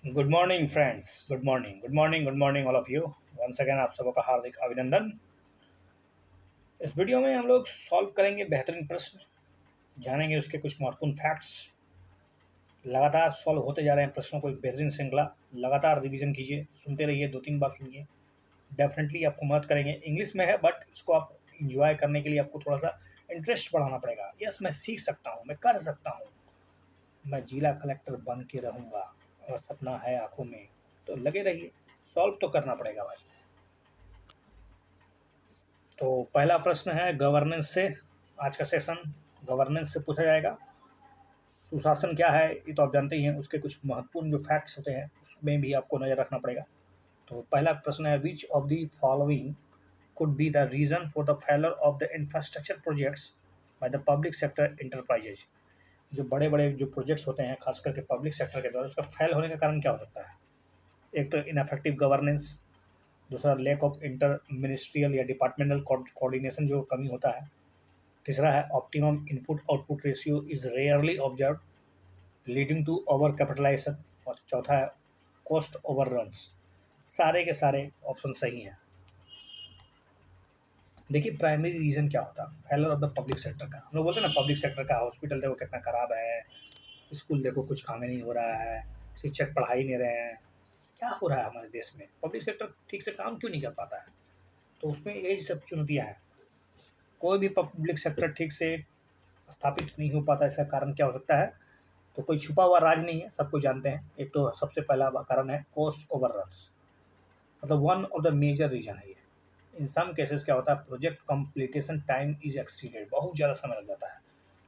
Good morning friends. Good morning, good morning, good morning all of you. Once again आप सबों का हार्दिक अभिनंदन। इस वीडियो में हम लोग सॉल्व करेंगे बेहतरीन प्रश्न, जानेंगे उसके कुछ महत्वपूर्ण फैक्ट्स। लगातार सॉल्व होते जा रहे हैं प्रश्नों को, एक बेहतरीन श्रृंखला। लगातार रिवीजन कीजिए, सुनते रहिए, 2-3 बार सुनिए। डेफिनेटली आपको मदद करेंगे। इंग्लिश में है बट इसको आप इंजॉय करने के लिए आपको थोड़ा सा इंटरेस्ट बढ़ाना पड़ेगा। यस, मैं सीख सकता हूँ, मैं कर सकता हूँ, मैं जिला कलेक्टर बन के रहूँगा और सपना है आंखों में। तो लगे रहिए, सॉल्व तो करना पड़ेगा भाई। तो पहला प्रश्न है गवर्नेंस से। आज का सेशन गवर्नेंस से पूछा जाएगा। सुशासन क्या है ये तो आप जानते ही हैं, उसके कुछ महत्वपूर्ण जो फैक्ट्स होते हैं उसमें भी आपको नज़र रखना पड़ेगा। तो पहला प्रश्न है, which of the following could be the reason for the failure of the infrastructure projects by the public sector enterprises. जो बड़े बड़े जो प्रोजेक्ट्स होते हैं खास करके पब्लिक सेक्टर के द्वारा, उसका फेल होने का कारण क्या हो सकता है? एक तो इनफेक्टिव गवर्नेंस, दूसरा लैक ऑफ इंटर मिनिस्ट्रियल या डिपार्टमेंटल कोऑर्डिनेशन जो कमी होता है, तीसरा है optimum input output ratio is rarely observe leading to over capitalisation, और चौथा है कॉस्ट ओवररन्स। सारे के सारे ऑप्शन सही हैं। देखिए, प्राइमरी रीजन क्या होता है failure of the public sector का? हम लोग बोलते हैं ना, पब्लिक सेक्टर का हॉस्पिटल देखो कितना खराब है, स्कूल देखो कुछ काम ही नहीं हो रहा है, शिक्षक पढ़ा ही नहीं रहे हैं। क्या हो रहा है हमारे देश में? पब्लिक सेक्टर ठीक से काम क्यों नहीं कर पाता है? तो उसमें यही सब चुनौतियाँ हैं। कोई भी पब्लिक सेक्टर ठीक से स्थापित नहीं हो पाता, इसका कारण क्या हो सकता है? तो कोई छुपा हुआ राज नहीं है, सबको जानते हैं। एक तो सबसे पहला कारण है कॉस्ट ओवररन्स, मतलब one of the major reason है ये। इन सम केसेस क्या होता है, project completion time is exceeded, बहुत ज़्यादा समय लग जाता है,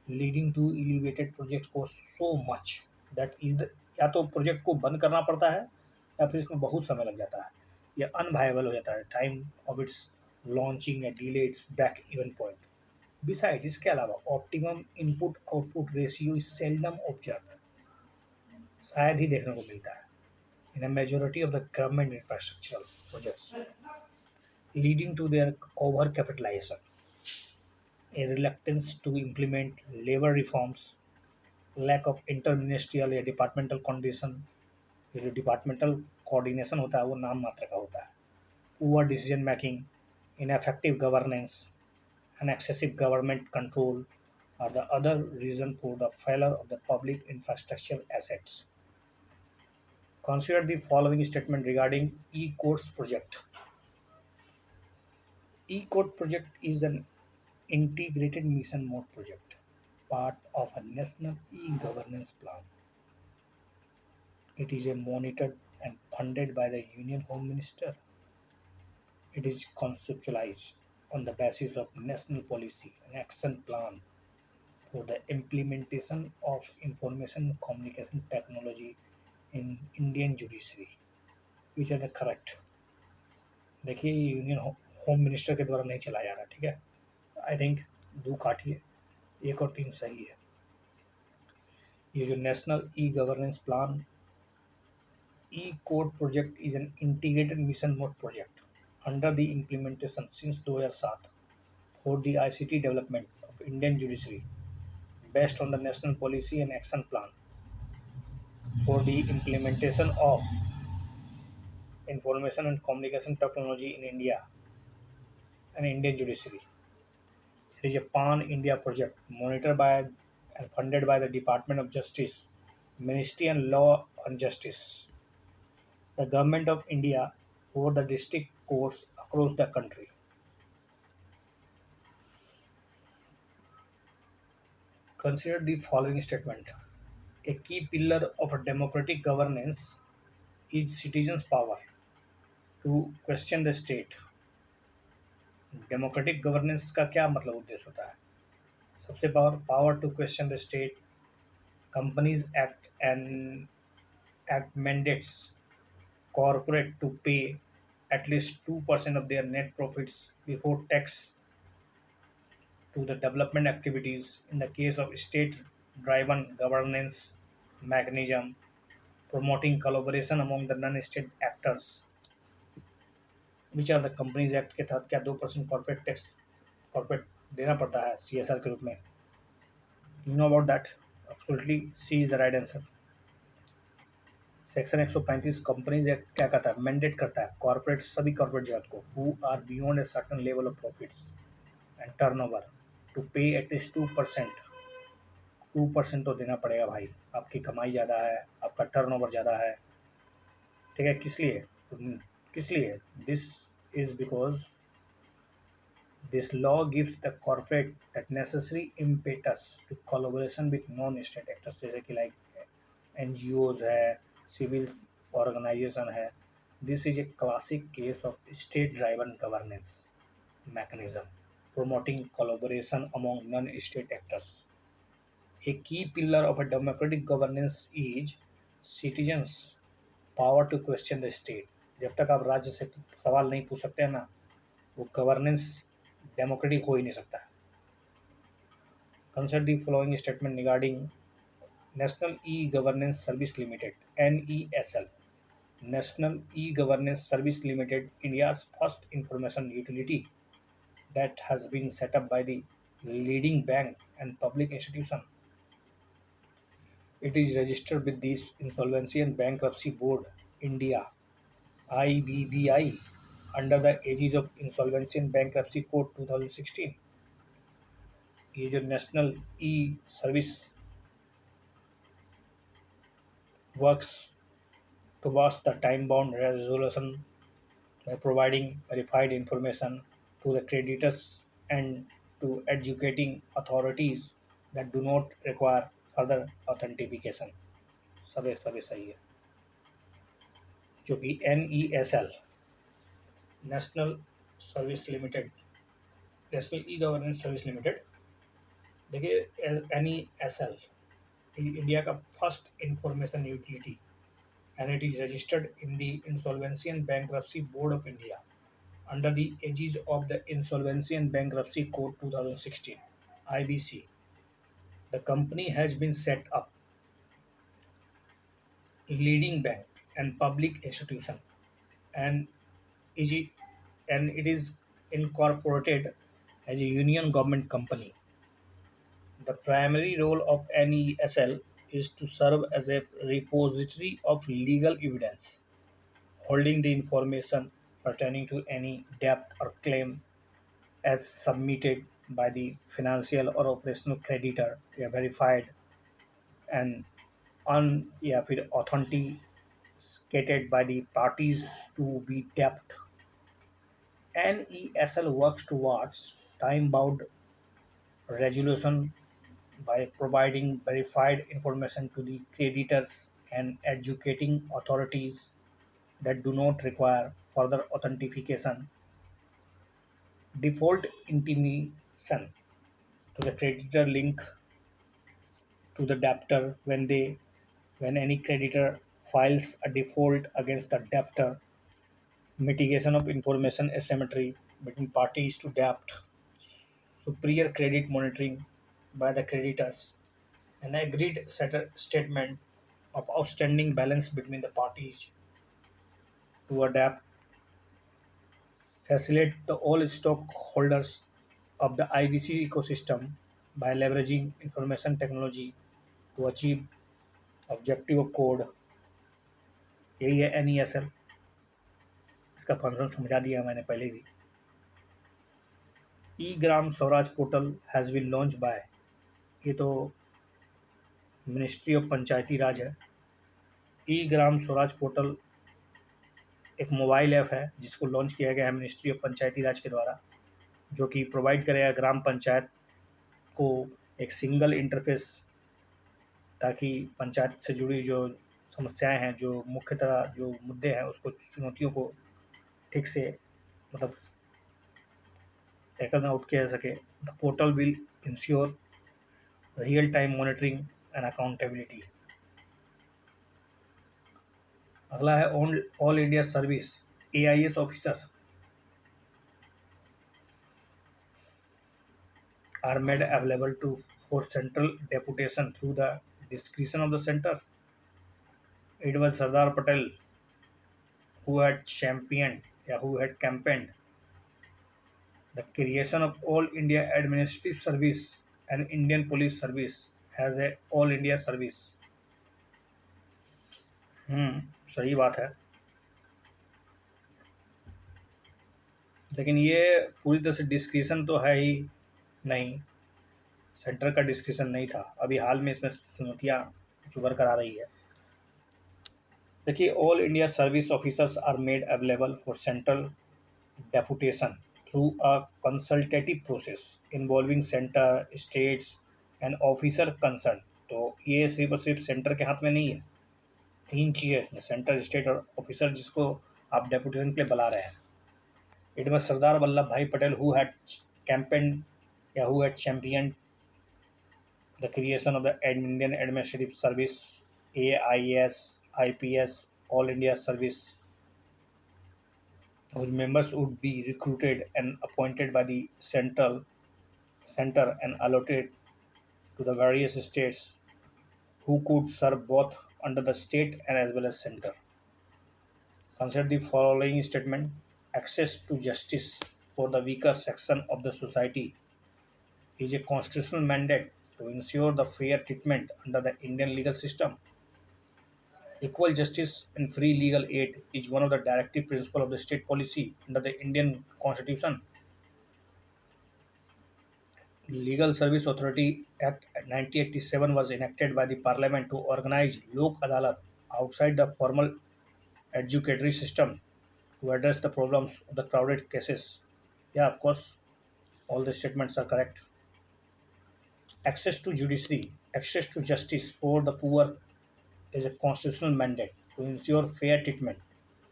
लीडिंग टू एलिवेटेड प्रोजेक्ट को so much that is the, या तो प्रोजेक्ट को बंद करना पड़ता है या फिर इसमें बहुत समय लग जाता है, या अनवायबल हो जाता है टाइम ऑफ इट्स लॉन्चिंग या delay its break even point. Beside इसके अलावा optimum input output ratio is seldom observe, शायद ही देखने को मिलता है in a majority of the government infrastructural projects, leading to their over capitalisation, a reluctance to implement labor reforms, lack of interministerial या departmental condition, ये जो departmental coordination होता है वो नाम मात्र का होता है, poor decision making, ineffective governance, and excessive government control are the other reason for the failure of the public infrastructure assets. Consider the following statement regarding e-courts project. E-court project is an integrated mission mode project, part of a national e-governance plan. It is a monitored and funded by the Union Home Minister. It is conceptualized on the basis of national policy and action plan for the implementation of information communication technology in Indian judiciary. Which are the correct? देखिए, ये union home minister के द्वारा नहीं चलाया जा रहा, ठीक है। आई थिंक दो काटिए, एक और तीन सही है। ये जो national e governance plan E code project is an integrated mission mode project under the implementation since 2007 for the ICT development of Indian judiciary based on the national policy and action plan for the implementation of information and communication technology in India and Indian judiciary. It is a pan-India project monitored by and funded by the Department of Justice, Ministry and Law and Justice, the Government of India over the district courts across the country. Consider the following statement. A key pillar of a democratic governance is citizens' power to question the state. Democratic governance का क्या मतलब उद्देश्य होता है? सबसे power power to question the state, companies act mandates corporate to pay at least 2% of their net profits before tax to the development activities in the case of state driven governance mechanism, promoting collaboration among the non-state actors, which are the companies act के तहत क्या 2% corporate tax corporate देना पड़ता है CSR के रूप में? You know about that? Absolutely, C is the right answer. Section 135 companies act क्या कहता है, मैंडेट करता है कॉर्पोरेट, सभी कॉर्पोरेट जगत को who are beyond a certain level of profits and turnover to pay at least 2%। 2% तो देना पड़ेगा भाई, आपकी कमाई ज़्यादा है, आपका टर्नओवर ज़्यादा है, ठीक है। किस लिए? तो किस लिए? This is because this law gives the corporate that necessary impetus to collaboration with non-state actors, जैसे कि like NGOs है, civil organization है। This is a classic case of state-driven governance mechanism promoting collaboration among non-state actors. A key pillar of a democratic governance is citizens' power to question the state. जब तक आप राज्य से सवाल नहीं पूछ सकते हैं ना, वो गवर्नेंस डेमोक्रेटिक हो ही नहीं सकता है। Consider the following statement regarding National E-Governance Service Limited (NESL). National E-Governance Service Limited, India's first information utility that has been set up by the leading bank and public institution. It is registered with the Insolvency and Bankruptcy Board, India (IBBI) under the aegis of Insolvency and Bankruptcy Code 2016। ये जो national e service works towards the time-bound resolution by providing verified information to the creditors and to educating authorities that do not require further authentication। सबे सबे सही है। जो कि NESL national service limited, national e governance service limited, देखिए NESL India का first information utility and it is registered in the Insolvency and Bankruptcy Board of India under the aegis of the Insolvency and Bankruptcy Code 2016 (IBC). The company has been set up leading bank and public institution and is it, and it is incorporated as a union government company. The primary role of NESL is to serve as a repository of legal evidence holding the information pertaining to any debt or claim as submitted by the financial or operational creditor या verified and un या फिर authenticated by the parties to be debt। NESL works towards time-bound resolution by providing verified information to the creditors and educating authorities that do not require further authentication, default intimation to the creditor link to the debtor when any creditor files a default against the debtor, mitigation of information asymmetry between parties to debt, superior credit monitoring by the creditors, an agreed statement of outstanding balance between the parties to a debt, facilitate the all stockholders of the IVC ecosystem by leveraging information technology to achieve objective of code। यही है NESL। इसका function समझा दिया मैंने पहले भी। E Gram Swaraj portal has been launch by, ये तो मिनिस्ट्री ऑफ पंचायती राज है। ई ग्राम स्वराज पोर्टल एक मोबाइल ऐप है जिसको लॉन्च किया गया है मिनिस्ट्री ऑफ पंचायती राज के द्वारा, जो कि प्रोवाइड करेगा ग्राम पंचायत को एक सिंगल इंटरफेस, ताकि पंचायत से जुड़ी जो समस्याएं हैं, जो मुख्यतः जो मुद्दे हैं, उसको चुनौतियों को ठीक से मतलब टैकल आउट किया जा सके। The portal will ensure real time monitoring and accountability. अगला है all India service AIS officer are made available to for central deputation through the discretion of the center। It was Sardar Patel who had championed who had campaigned the creation of All India Administrative Service and Indian Police Service as a All India Service। सही बात है। लेकिन ये पूरी तरह से discretion तो है ही नहीं, सेंटर का डिस्क्रिशन नहीं था। अभी हाल में इसमें चुनौतियाँ जो बरकरार आ रही है। देखिए, all India service officers are made available for central deputation through a consultative process involving centre, states and officer concern. तो ये सिर्फ और सिर्फ सेंटर के हाथ में नहीं है। तीन चीज़ें इसमें, सेंटर, स्टेट और ऑफिसर जिसको आप डेपुटेशन के लिए बुला रहे हैं। इट वॉज सरदार वल्लभ भाई पटेल हु हैड कैंपेन या who had champion the creation of the Indian Administrative Service, AIS, IPS, All India Service, whose members would be recruited and appointed by the center and allotted to the various states who could serve both under the state and as well as center. Consider the following statement: access to justice for the weaker section of the society is a constitutional mandate to ensure the fair treatment under the Indian legal system. Equal justice and free legal aid is one of the directive principles of the state policy under the Indian Constitution. Legal Service Authority Act 1987 was enacted by the Parliament to organize Lok Adalat outside the formal educatory system to address the problems of the crowded cases. Yeah, of course, all the statements are correct. Access to judiciary, access to justice for the poor is a constitutional mandate to ensure fair treatment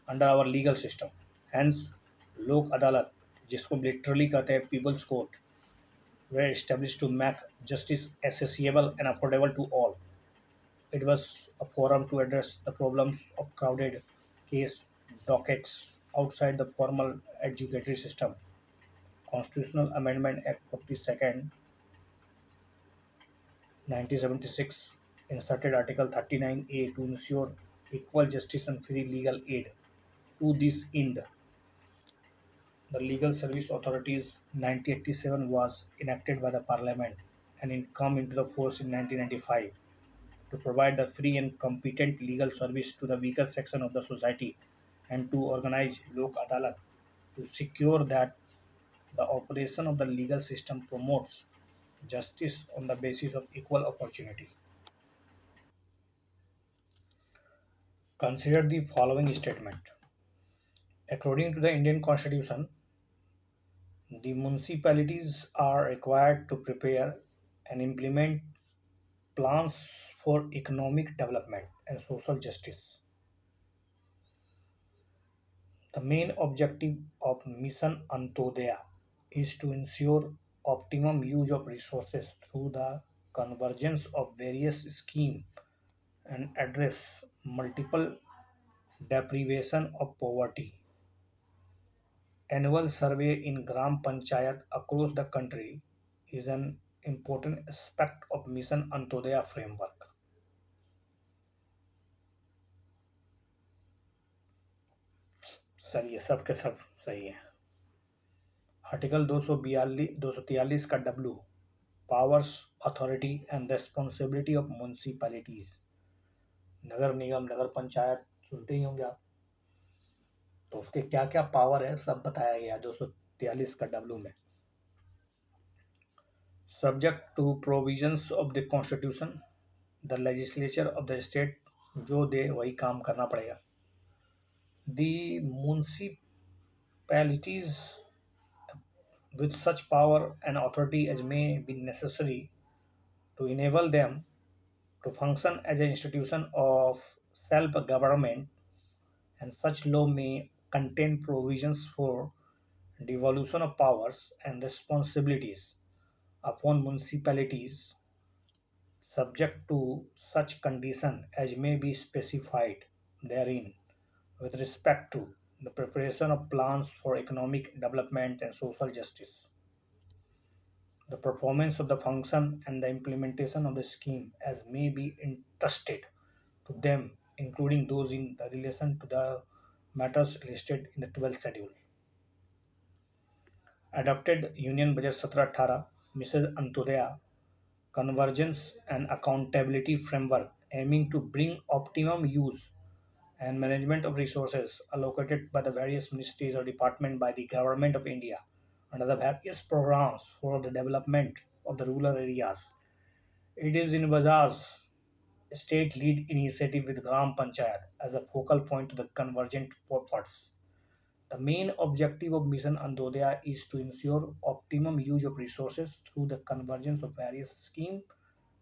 under our legal system. Hence, लोक अदालत, जिसको literally कहते हैं people's court, were established to make justice accessible and affordable to all. It was a forum to address the problems of crowded case dockets outside the formal educatory system. Constitutional Amendment Act 42nd, 1976 inserted Article 39A to ensure equal justice and free legal aid. To this end, the Legal Service Authorities 1987 was enacted by the Parliament and it come into the force in 1995 to provide the free and competent legal service to the weaker section of the society and to organize Lok Adalat to secure that the operation of the legal system promotes justice on the basis of equal opportunity. Consider the following statement. According to the Indian Constitution, the municipalities are required to prepare and implement plans for economic development and social justice. The main objective of Mission Antodaya is to ensure optimum use of resources through the convergence of various schemes and address multiple deprivation of poverty. Annual survey in Gram Panchayat across the country is an important aspect of Mission Antodaya framework. Sir ये सब के सब सही है। Article 243 का W, powers, authority and responsibility of municipalities. नगर निगम, नगर पंचायत सुनते ही होंगे आप, तो उसके क्या क्या पावर है सब बताया गया 243 का डब्लू में। Subject to provisions of the constitution, the legislature of the state जो दे वही काम करना पड़ेगा। The municipalities with such power and authority as may be necessary to enable them to function as an institution of self-government, and such law may contain provisions for devolution of powers and responsibilities upon municipalities subject to such condition as may be specified therein with respect to the preparation of plans for economic development and social justice, the performance of the function and the implementation of the scheme as may be entrusted to them, including those in the relation to the matters listed in the 12th schedule. Adopted Union Budget 17-18, Mrs. Antodaya, Convergence and Accountability Framework aiming to bring optimum use and management of resources allocated by the various ministries or department by the government of India under the various programs for the development of the rural areas. It is in Bajaj's state lead initiative with Gram Panchayat as a focal point to the convergent efforts. The main objective of Mission Andodaya is to ensure optimum use of resources through the convergence of various schemes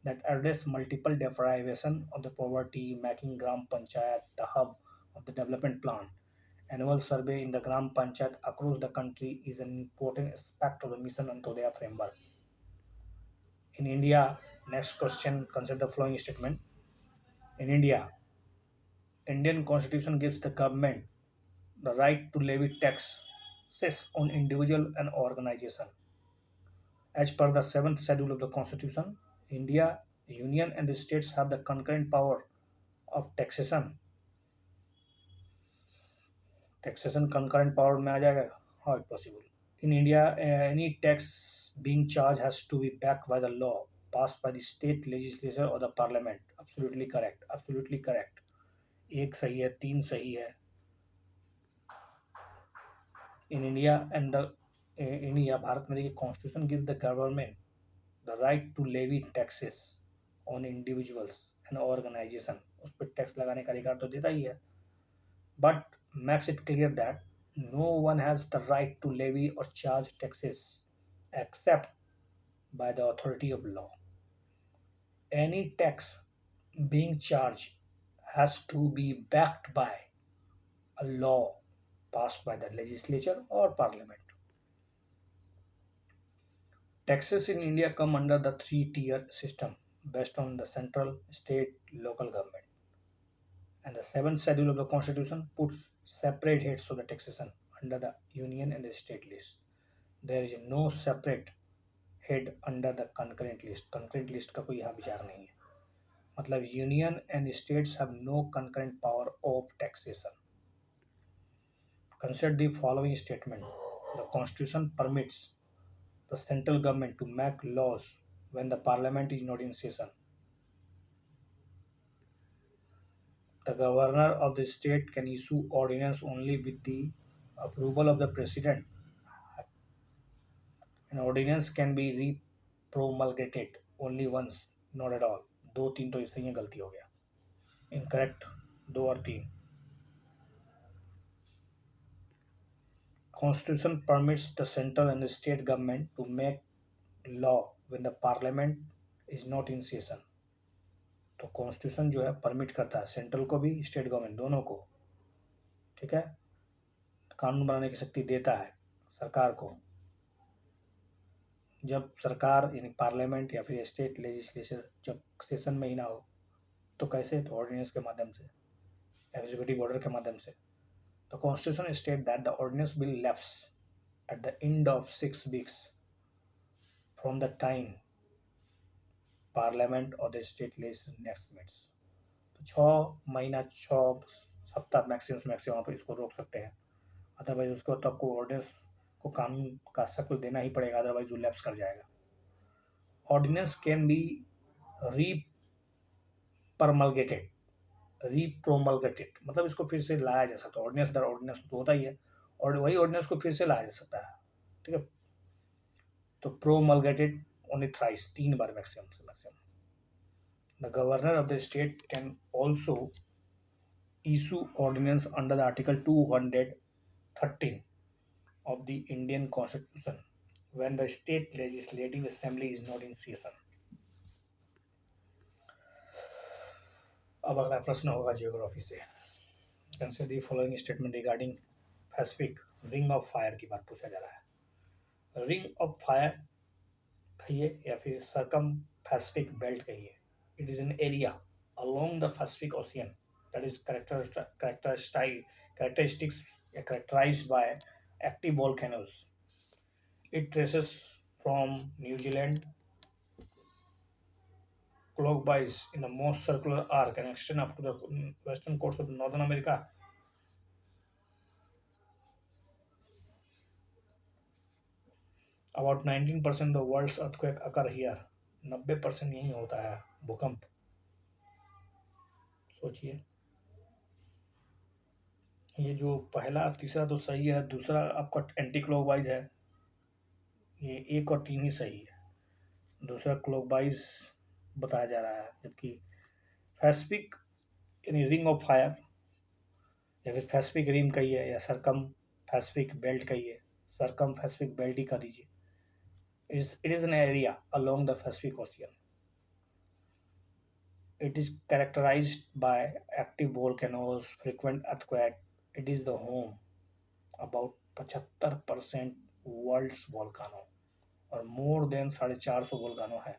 that address multiple deprivation of the poverty, making Gram Panchayat the hub of the development plan. Annual survey in the Gram Panchayat across the country is an important aspect of the Mission Antodaya framework. In India, next question consider the following statement. In India, Indian Constitution gives the government the right to levy taxes on individual and organization. As per the seventh schedule of the Constitution, India, Union and the states have the concurrent power of taxation. Taxation concurrent power में आ जाएगा. How it possible? In India, any tax being charged has to be backed by the law passed by the state legislature or the parliament. Absolutely correct. Absolutely correct. एक सही है, तीन सही है. In India and the India, Bharat में देखिए Constitution gives the government the right to levy taxes on individuals and organization. उस पर टैक्स लगाने का अधिकार तो देता ही है, but makes it clear that no one has the right to levy or charge taxes except by the authority of law. Any tax being charged has to be backed by a law passed by the legislature or parliament. Taxes in India come under the three-tier system based on the central, state, local government. And the seventh schedule of the constitution puts separate heads of the taxation under the union and the state list. There is no separate head under the concurrent list. Concurrent list का कोई यहाँ विचार नहीं है. मतलब union and states have no concurrent power of taxation. Consider the following statement. The constitution permits the central government to make laws when the parliament is not in session. The governor of the state can issue ordinance only with the approval of the president. An ordinance can be re-promulgated only once, not at all. दो तीन तो इसलिए गलती हो गया. Incorrect. दो और तीन. Constitution permits the central and the state government to make law when the parliament is not in session. तो कॉन्स्टिट्यूशन जो है परमिट करता है सेंट्रल को भी स्टेट गवर्नमेंट दोनों को. ठीक है, कानून बनाने की शक्ति देता है सरकार को. जब सरकार यानी पार्लियामेंट या फिर स्टेट लेजिस्लेचर जब सेशन में ही ना हो तो कैसे, तो ऑर्डिनेंस के माध्यम से, एग्जीक्यूटिव ऑर्डर के माध्यम से. The constitution states that the ordinance will lapse at the end of 6 weeks from the time parliament or the state legislature next meets. तो 6 महीना 6 सप्ताह मैक्सिमम आप इसको रोक सकते हैं. अदरवाइज उसको तो आपको ऑर्डिनेंस को कानून का शक्ल देना ही पड़ेगा, अदरवाइज वो लैप्स कर जाएगा. Ordinance can be repromulgated. Repromulgated मतलब इसको फिर से लाया जा सकता है. ऑर्डिनेंस दर ऑर्डिनेंस तो होता ही है और वही ऑर्डिनेंस को फिर से लाया जा सकता है. ठीक है, तो प्रोमलगेटेड ओनली थ्राइस, 3 बार मैक्सिमम से maximum. The governor of the state can also issue ordinance under the article 213 of the Indian Constitution when the state legislative assembly is not in session. अब अगला प्रश्न होगा जियोग्राफी से. Consider the following statement regarding Pacific ring of fire की बात पूछा जा रहा है. रिंग ऑफ फायर कहिए या फिर सर्कम पैसिफिक बेल्ट कहिए. It is an area along the Pacific Ocean that is characterized by active volcanoes. It traces from New Zealand clockwise in the most circular arc and extend up to the western coast of Northern America. About 19% of the world's earthquake occur here. 90% यही होता है भूकंप. सोचिए. ये जो पहला तीसरा तो सही है, दूसरा आपका एंटी क्लॉकवाइज है। ये एक और तीन ही सही है। दूसरा क्लॉकवाइज बताया जा रहा है, जबकि पैसिफिक यानी रिंग ऑफ फायर, या फिर पैसिफिक रिम कहिए या सरकम पैसिफिक बेल्ट कहिए, सरकम पैसिफिक बेल्ट ही कर दीजिए। It is an area along the Pacific Ocean. It is characterized by active volcanoes, frequent earthquake. It is the home about 75% world's वोल्कानो, और more than 450 वोल्कानो है,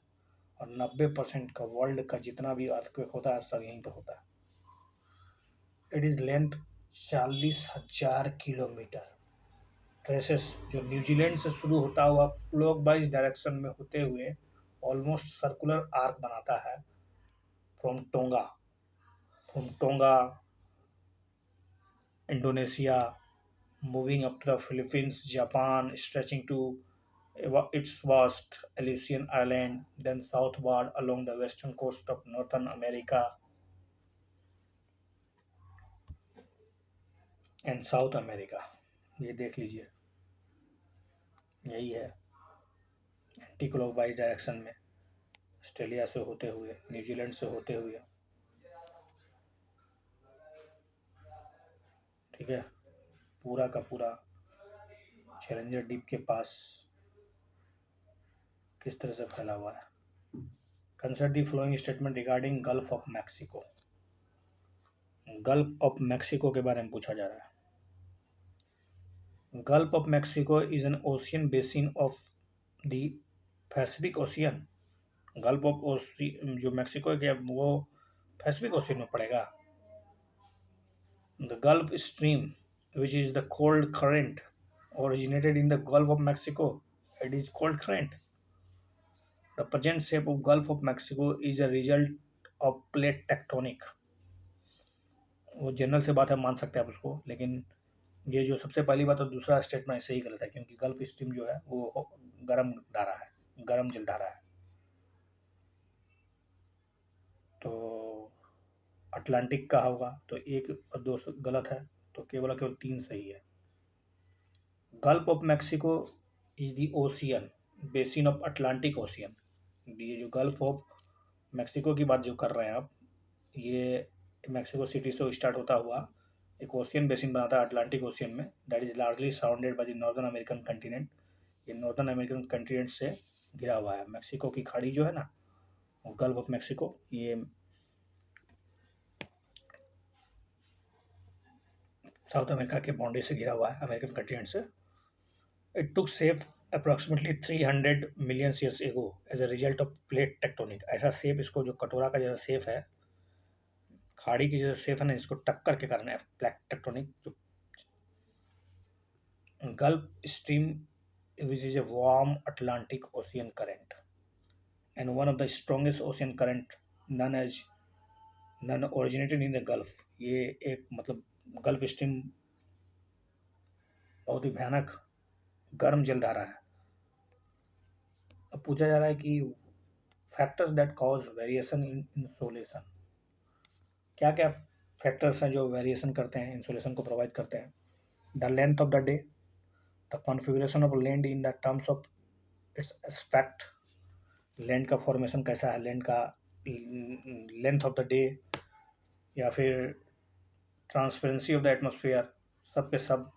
और 90% का वर्ल्ड का जितना भी अर्थक्वेक होता है सब यहीं पर होता है। It is length 40,000 kilometre. Traces जो न्यूजीलैंड से शुरू होता हुआ क्लॉकवाइज डायरेक्शन में होते हुए ऑलमोस्ट सर्कुलर आर्क बनाता है from tonga from tonga Indonesia, moving up to the Philippines, Japan, stretching to its vast Aleutian Island, then southward along the western coast of Northern America and South America। ये देख लीजिए, यही है एंटी क्लॉकवाइज डायरेक्शन में, Australia से होते हुए, New Zealand से होते हुए। ठीक है, पूरा का पूरा चैलेंजर डीप के पास किस तरह से फैला हुआ है। Consider the following statement regarding gulf of Mexico. Gulf of Mexico के बारे में पूछा जा रहा है। Gulf of Mexico is an ocean basin of the Pacific ocean. Gulf of जो मैक्सिको है क्या वो पैसिफिक ओशियन में पड़ेगा? The gulf stream which is the cold current originated in the Gulf of Mexico. It is cold current. The present shape of Gulf of Mexico is a result of plate tectonic। वो general से बात है, मान सकते हैं आप उसको, लेकिन ये जो सबसे पहली बात और दूसरा स्टेटमेंट ऐसे ही गलत है, क्योंकि गल्फ स्ट्रीम जो है वो गर्म धारा है, गर्म जल धारा है। तो अटलांटिक का होगा तो एक और दो गलत है, तो केवल केवल तीन सही है। Gulf of Mexico is the ocean basin of Atlantic ocean. ये जो गल्फ ऑफ मैक्सिको की बात जो कर रहे हैं आप, ये मैक्सिको सिटी से स्टार्ट होता हुआ एक ओशियन बेसिन बनाता है अटलांटिक ओशियन में, that is largely surrounded by the northern American continent. ये नॉर्दर्न अमेरिकन कंटिनेंट से घिरा हुआ है। मैक्सिको की खाड़ी जो है ना, गल्फ ऑफ मैक्सिको, ये साउथ अमेरिका के बाउंड्री से घिरा हुआ है, अमेरिकन कंटिनेंट से। It took shape approximately 300 million years ago as a result of plate tectonic. ऐसा शेप, इसको जो कटोरा का जैसा शेप है, खाड़ी की जो शेप है ना, इसको टक्कर के कारण है प्लेट टेक्टोनिक। जो gulf stream which is a warm Atlantic Ocean current and one of the strongest ocean current, none as none originated in the Gulf। ये एक मतलब गल्फ स्ट्रीम बहुत ही भयानक गर्म जलधारा है। अब पूछा जा रहा है कि factors that cause variation in insolation. क्या क्या फैक्टर्स हैं जो वेरिएशन करते हैं, इंसोलेशन को प्रोवाइड करते हैं? The length of the day, the configuration of land in the terms of its aspect. Land का फॉर्मेशन कैसा है, लैंड का लेंथ ऑफ द डे, या फिर ट्रांसपेरेंसी ऑफ द एटमोसफियर, सब के सब।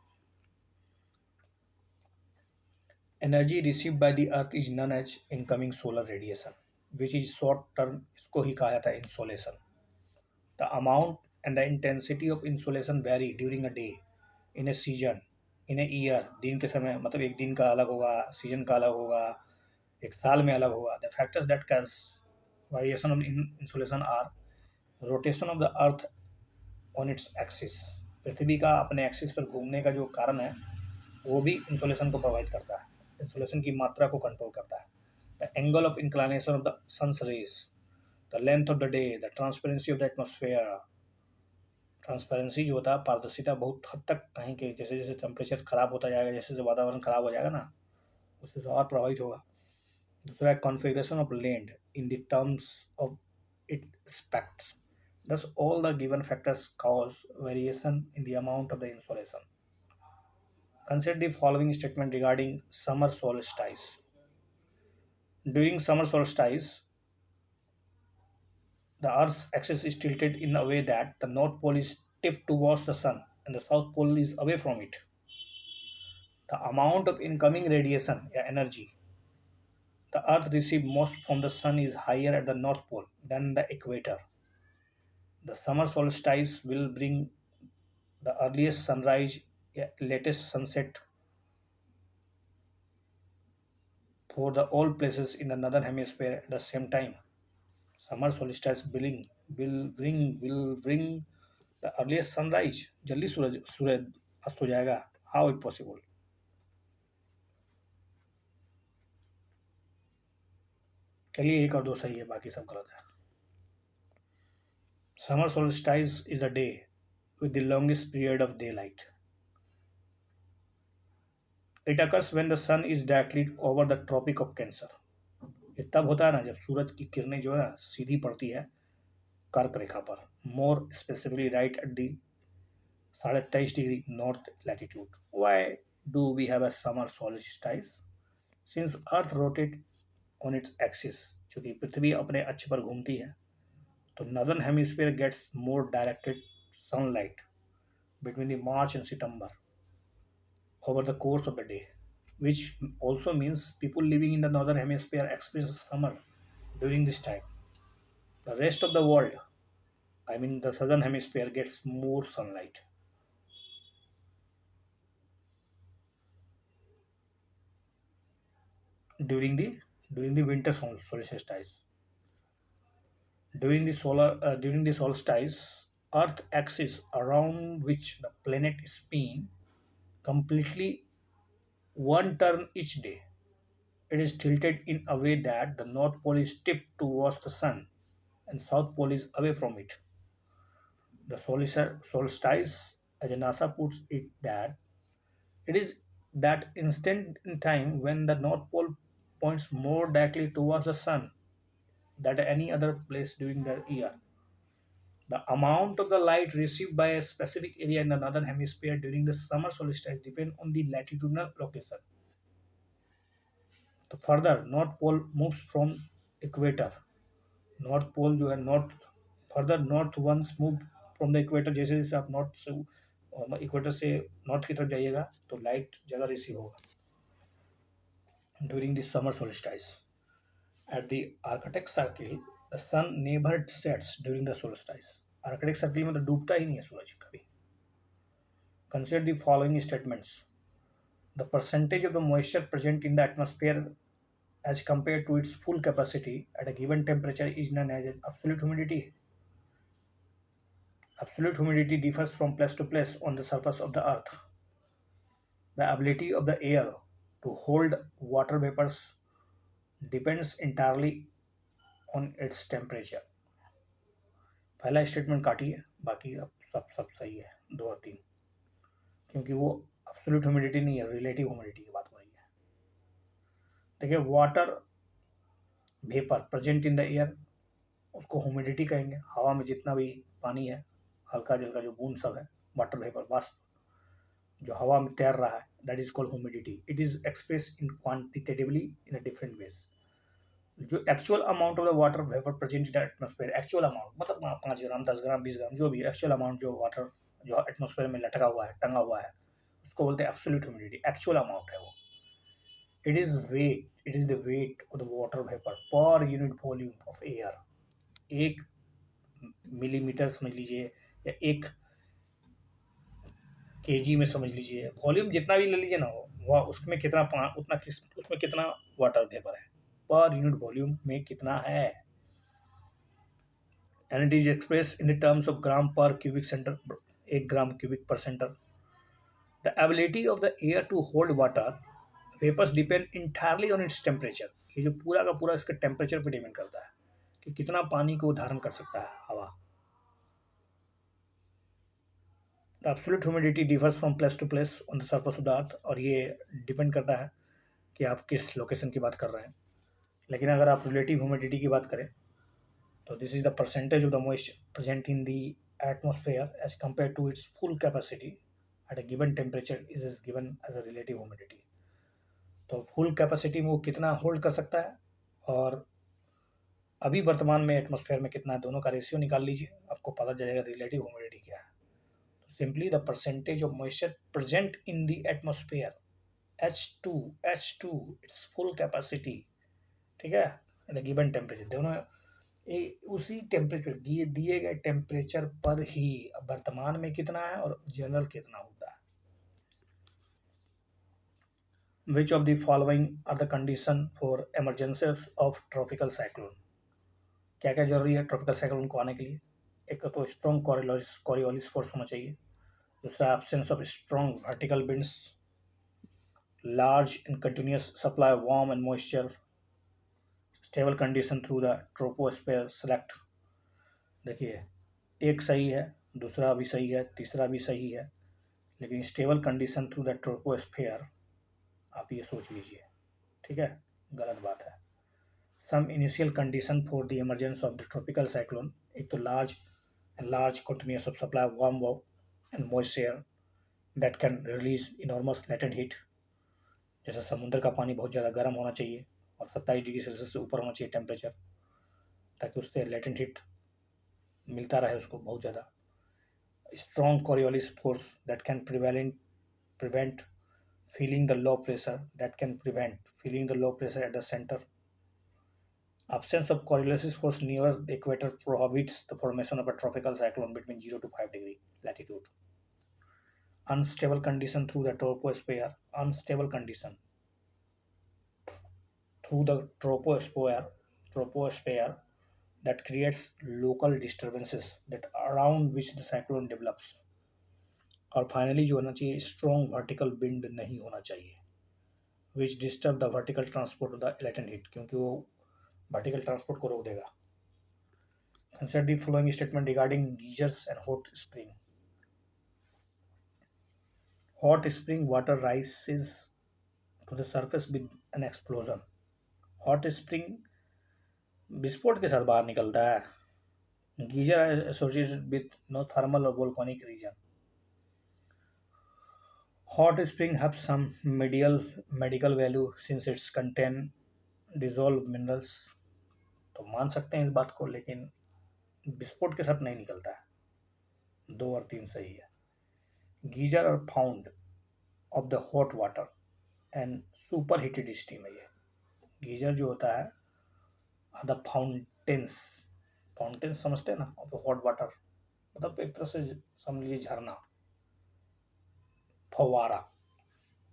Energy received by the earth is known as incoming solar radiation which is short term, इसको ही कहा जाता है insolation. The amount and the intensity of insolation vary during a day, in a season, in a year. दिन के समय मतलब एक दिन का अलग होगा, सीजन का अलग होगा, एक साल में अलग होगा। The factors that cause variation of insolation are rotation of the earth on its axis. पृथ्वी का अपने एक्सिस पर घूमने का जो कारण है वो भी इंसोलेशन को प्रोवाइड करता है, इंसोलेशन की मात्रा को कंट्रोल करता है। The angle of inclination of the sun's rays, the length of the day, the transparency of the atmosphere. Transparency जो होता है, पारदर्शिता, बहुत हद तक कहीं के जैसे जैसे टेम्परेचर खराब होता जाएगा, जैसे जैसे वातावरण खराब हो जाएगा ना, उससे और प्रभावित होगा। दूसरा है configuration of land in the terms of it स्पेक्ट्स। Thus, all the given factors cause variation in the amount of the insolation. Consider the following statement regarding summer solstice. During summer solstice, the Earth's axis is tilted in a way that the North Pole is tipped towards the Sun and the South Pole is away from it. The amount of incoming radiation, energy, the Earth receives most from the Sun is higher at the North Pole than the equator. The summer solstice will bring the earliest sunrise, latest sunset for the all places in the northern hemisphere at the same time. Summer solstice will bring the earliest sunrise. जल्दी सूरज सूरज अस्त हो जाएगा. How it possible? चलिए एक और दो सही है, बाकी सब गलत है. Summer solstice is the day with the longest period of daylight. It occurs when the sun is directly over the Tropic of Cancer. ये तब होता है ना जब सूरज की किरणें जो है ना सीधी पड़ती है कर्क रेखा पर. More specifically right at the 23.5 degree north latitude. Why do we have a summer solstice? Since Earth rotates on its axis, चूंकि पृथ्वी अपने अक्ष पर घूमती है, तो northern hemisphere gets more directed sunlight between the March and September over the course of the day, which also means people living in the northern hemisphere experience summer during this time. The rest of the world, I mean the southern hemisphere, gets more sunlight. During the winter solstice. During the solstice, Earth axis around which the planet spin completely one turn each day. It is tilted in a way that the North Pole is tipped towards the Sun and South Pole is away from it. The solstice, as NASA puts it, that it is that instant in time when the North Pole points more directly towards the Sun than any other place during the year. The amount of the light received by a specific area in the northern hemisphere during the summer solstice depends on the latitudinal location. तो further north pole moves from equator. North pole जो है north further north once move from the equator. जैसे जैसे आप north से equator से north की तरफ जाइएगा तो लाइट ज़्यादा रिसीव होगा during this summer solstice. At the Arctic Circle the sun never sets during the solstice. Arctic Circle में तो डूबता ही नहीं है सूरज कभी. Consider the following statements. The percentage of the moisture present in the atmosphere as compared to its full capacity at a given temperature is known as absolute humidity. Absolute humidity differs from place to place on the surface of the earth. The ability of the air to hold water vapors depends entirely on its temperature. पहला statement काटिए, बाकी अब सब सही है, दो और तीन, क्योंकि वो एब्सोल्यूट ह्यूमिडिटी नहीं है, रिलेटिव ह्यूमिडिटी की बात हो रही है. देखिए water vapour present in the air, उसको ह्यूमिडिटी कहेंगे. हवा में जितना भी पानी है, हल्का जल का जो बूंद सब है, वाटर वेपर वाष्प जो हवा में तैर रहा है, that is called humidity. It is express in quantitatively in a different ways. जो actual amount of the water vapour present in the atmosphere, actual amount मतलब 5 ग्राम 10 ग्राम 20 ग्राम जो भी एक्चुअल अमाउंट जो वाटर जो atmosphere में लटका हुआ है, टंगा हुआ है, उसको बोलते हैं एब्सोल्यूट ह्यूमिडिटी. एक्चुअल अमाउंट है वो. It is the weight of the water vapor per unit volume of air. 1 millimetre समझ लीजिए या 1 kg में समझ लीजिए, वॉल्यूम जितना भी ले लीजिए ना, वह उसमें कितना उसमें कितना वाटर वेपर है, पर यूनिट वॉल्यूम में कितना है. And it is express in the terms of gram per cubic centre. 1 gram cubic per centre. The ability of the air to hold water vapours depend entirely on its temperature. ये जो पूरा का पूरा इसके temperature पे depend करता है कि कितना पानी को धारण कर सकता है हवा. The absolute humidity differs from place to place on the surface of the earth. और ये डिपेंड करता है कि आप किस लोकेशन की बात कर रहे हैं. लेकिन अगर आप रिलेटिव ह्यूमिडिटी की बात करें So this is the percentage of the moisture present in the atmosphere as compared to its full capacity at a given temperature is given as a relative humidity. तो फुल कैपेसिटी में वो कितना hold कर सकता है और अभी वर्तमान में एटमॉस्फेयर में कितना है, दोनों का रेशियो निकाल लीजिए, आपको पता चलेगा रिलेटिव ह्यूमिडिटी क्या है। तो simply the percentage of moisture present in the atmosphere H2 it's full capacity, ठीक है, एट गिवन टेम्परेचर, दोनों उसी टेम्परेचर दिए गए टेम्परेचर पर ही वर्तमान में कितना है और जनरल कितना होता है। Which of the following are the condition for emergencies of tropical cyclone. क्या क्या जरूरी है ट्रॉपिकल साइक्लोन को आने के लिए? एक तो स्ट्रॉन्ग कॉरियोलिस फोर्स होना चाहिए, दूसरा absence of strong vertical winds, large and continuous supply of warm and moisture, stable condition through the troposphere select. देखिए, एक सही है, दूसरा भी सही है, तीसरा भी सही है, लेकिन stable condition through the troposphere आप ये सोच लीजिए, ठीक है, गलत बात है। Some initial condition for the emergence of the tropical cyclone, एक तो large continuous of supply warm and moisture that can release enormous latent heat. जैसे समुद्र का पानी बहुत ज़्यादा गर्म होना चाहिए और 27 डिग्री सेल्सियस से ऊपर होना चाहिए टेम्परेचर, ताकि उससे लेटेंट हीट मिलता रहे उसको बहुत ज़्यादा। Strong Coriolis force that can prevent feeling the low pressure, that can prevent feeling the low pressure at the center. Absence of Coriolis force near the equator prohibits the formation of a tropical cyclone between 0 to 5 degree latitude. Unstable condition through the unstable condition through the troposphere that creates local disturbances that around which the cyclone develops. और finally जो होना चाहिए, strong vertical wind नहीं होना चाहिए which disturb the vertical transport of the latent heat, क्योंकि वो vertical transport को रोक देगा। Consider the following statement regarding geysers and hot spring. Hot spring water rises to the surface with an explosion. Hot spring विस्फोट के साथ बाहर निकलता है। Geyser associated with no thermal और volcanic region. Hot spring have some medical value since it's contain dissolved minerals, तो मान सकते हैं इस बात को, लेकिन विस्फोट के साथ नहीं निकलता है। 2 और 3 सही है। गीजर और found of the hot water and super heated steam है ये। गीजर जो होता है द फाउंटेन्स, फाउंटेन्स समझते हैं ना, ऑफ द हॉट वाटर, मतलब एक तरह से समझ लीजिए झरना, फव्वारा,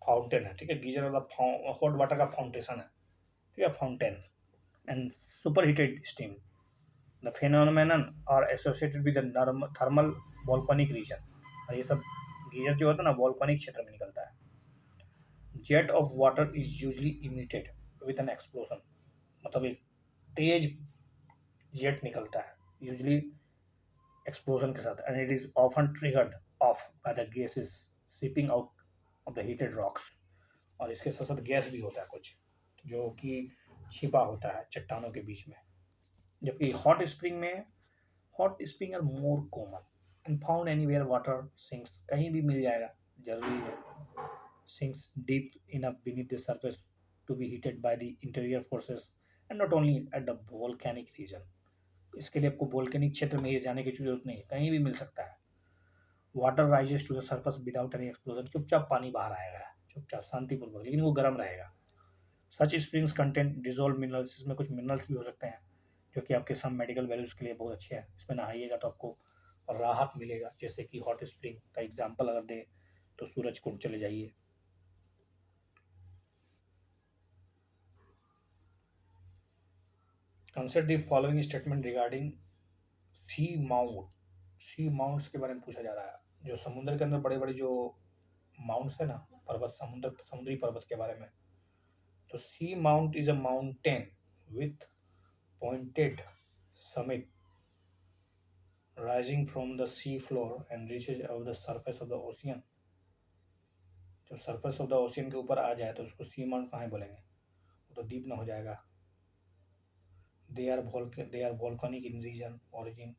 फाउंटेन है, ठीक है। गीजर वाला हॉट वाटर का फाउंटेशन है, ठीक है, fountain and superheated steam. The phenomenon are associated with thermal volcanic region. और ये सब गीजर जो होता है ना, वोल्केनिक क्षेत्र में निकलता है। Jet of water is usually emitted with an explosion, मतलब एक तेज जेट निकलता है यूजली एक्सप्लोजन के साथ, and it is often triggered of by the gases seeping out of the heated rocks. और इसके साथ साथ गैस भी होता है कुछ, जो कि छिपा होता है चट्टानों के बीच में। जबकि hot spring are more common and found anywhere water sinks, कहीं भी मिल जाएगा, जरूरी है sinks deep enough beneath the surface to be heated by the interior forces and not only at the volcanic region. इसके लिए आपको वोल्केनिक क्षेत्र में जाने की जरूरत नहीं है, कहीं भी मिल सकता है। Water rises to the surface without any explosion, चुपचाप पानी बाहर आएगा, चुपचाप शांतिपूर्वक, लेकिन वो गर्म रहेगा। सच स्प्रिंग्स कंटेंट डिजोल्व मिनरल्स, इसमें कुछ मिनरल्स भी हो सकते हैं जो कि आपके सम मेडिकल वैल्यूज़ के लिए बहुत अच्छे हैं। इसमें नहाइएगा तो आपको राहत मिलेगा। जैसे कि हॉट स्प्रिंग का एग्जांपल अगर दें तो सूरज कुंड चले जाइए। Consider the following statement regarding seamount. Seamounts के बारे में पूछा जा रहा है, जो समुद्र के अंदर बड़े बड़े जो माउंट्स है ना, पर्वत, समुद्री पर्वत के बारे में। तो seamount is a mountain with pointed summit rising from the sea floor and reaches above the surface of the ocean। जब surface of the ocean के ऊपर आ जाए तो उसको सी माउंट कहाँ बोलेंगे, वो तो डीप ना हो जाएगा। They are volcanic in region origin.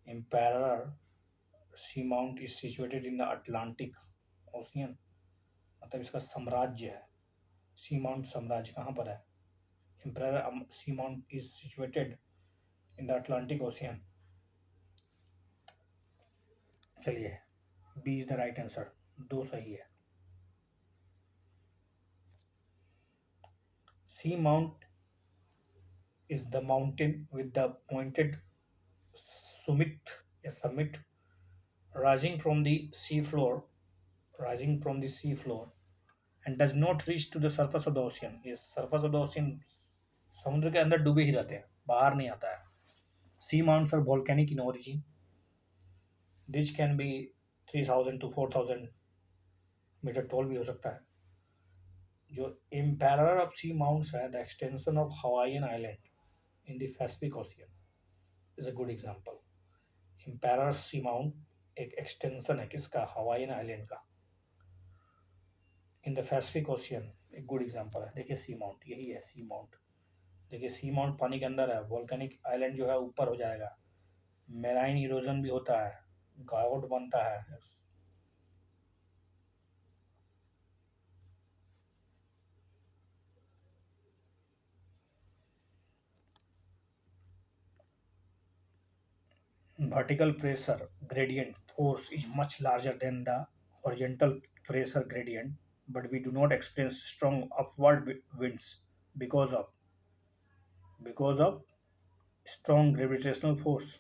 Emperor seamount is situated in the Atlantic Ocean. मतलब इसका साम्राज्य है। सीमाउंट साम्राज्य कहाँ पर है? Empire seamount is situated in the Atlantic Ocean. चलिए, B is the right answer, दो सही है। Seamount is the mountain with the pointed summit या summit rising from the sea floor rising from the sea floor and does not reach to the surface of the ocean। ये surface of the ocean समुद्र के अंदर डूबे ही रहते हैं, बाहर नहीं आता है। Sea mounts are volcanic in origin, which can be 3000 to 4000 metre tall भी हो सकता है। जो एम्पायर ऑफ सी माउंट्स है, the extension of Hawaiian island in the Pacific ocean is a good example. Empire sea mount एक extension है किसका? Hawaiian island का, इन द पैसिफिक ओशियन एक गुड एग्जांपल है। देखिए सी माउंट यही है, सी माउंट। देखिए सी माउंट पानी के अंदर है, वोल्केनिक आइलैंड जो है ऊपर हो जाएगा, मेराइन इरोजन भी होता है, गाउट बनता है। Vertical pressure gradient force is much larger than the horizontal pressure gradient, but we do not experience strong upward winds because of because of strong gravitational force।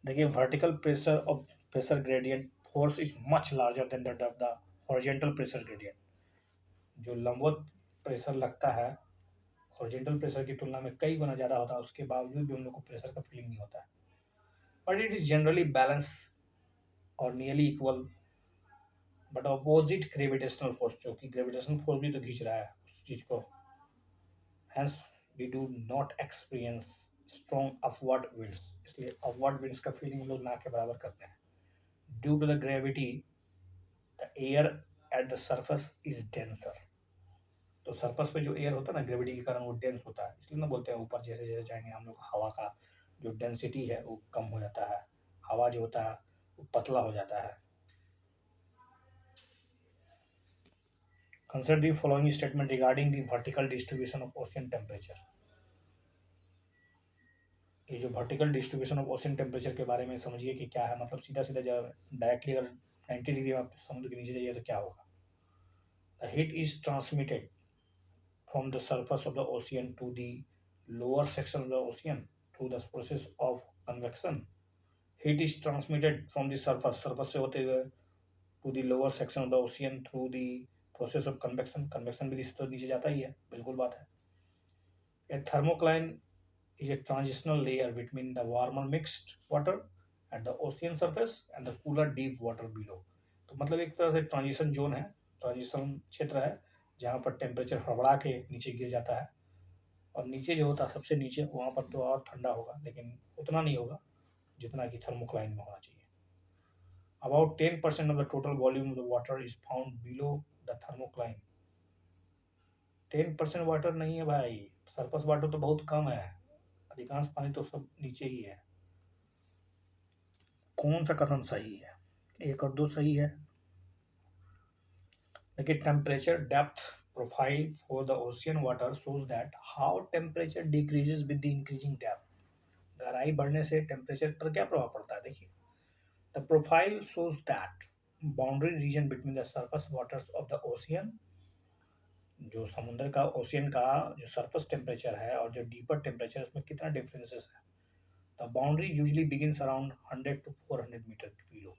देखिए vertical pressure gradient force is much larger than the horizontal pressure gradient. जो लंबवत pressure लगता है horizontal pressure की तुलना में कई गुना ज़्यादा होता है, उसके बावजूद भी हम लोग को प्रेशर का फीलिंग नहीं होता है, but it is generally balance और nearly equal but opposite gravitational force, जो कि ग्रेविटेशनल फोर्स भी तो खींच रहा है उस चीज को। Hence we do not experience strong upward winds, इसलिए अपवर्ड विंड्स का फीलिंग हम लोग ना के बराबर करते हैं। Due to the gravity the air at the surface is denser. तो सरफेस पे जो एयर होता है ना, ग्रेविटी के कारण वो डेंस होता है, इसलिए ना बोलते हैं ऊपर जैसे जैसे जाएंगे हम लोग हवा का जो डेंसिटी है वो कम हो जाता है, हवा जो होता है वो पतला हो जाता है। Consider the following statement regarding the vertical distribution of ocean temperature। ये जो vertical distribution of ocean temperature के बारे में समझिए कि क्या है। मतलब सीधा सीधा जब डायरेक्टली अगर 90 डिग्री आप समुद्र के नीचे जाइए तो क्या होगा? The heat is transmitted from the surface of the ocean to the lower section of the ocean through the process of convection। Heat is transmitted from the surface से होते हुए to the lower section of the ocean through the process of convection. Convection भी तो नीचे जाता ही है, बिल्कुल बात है। A thermocline is a transitional layer between the warmer mixed water at the ocean surface and the cooler deep water below। तो मतलब एक तरह से ट्रांजिशन जोन है, ट्रांजिशन क्षेत्र है जहाँ पर टेम्परेचर हड़बड़ा के नीचे गिर जाता है, और नीचे जो होता है सबसे नीचे वहाँ पर तो और ठंडा होगा, लेकिन उतना नहीं होगा जितना कि थर्मोक्लाइन में होना चाहिए। About 10% of the total volume of the water is found below the thermocline। 10% water नहीं है भाई, सरफेस वाटर तो बहुत कम है, अधिकांश पानी तो सब नीचे ही है। कौन सा कथन सही है? एक और दो सही है। देखिए temperature depth profile for the ocean water shows that how temperature decreases with the increasing depth. गहराई बढ़ने से टेम्परेचर पर क्या प्रभाव पड़ता है? देखिए the profile shows that boundary region between the surface waters of the ocean, जो समुद्र का ओशियन का जो सरफेस टेम्परेचर है और जो डीपर टेम्परेचर है उसमें कितना डिफरेंसेस है। The boundary usually begins around 100 to 400 metre below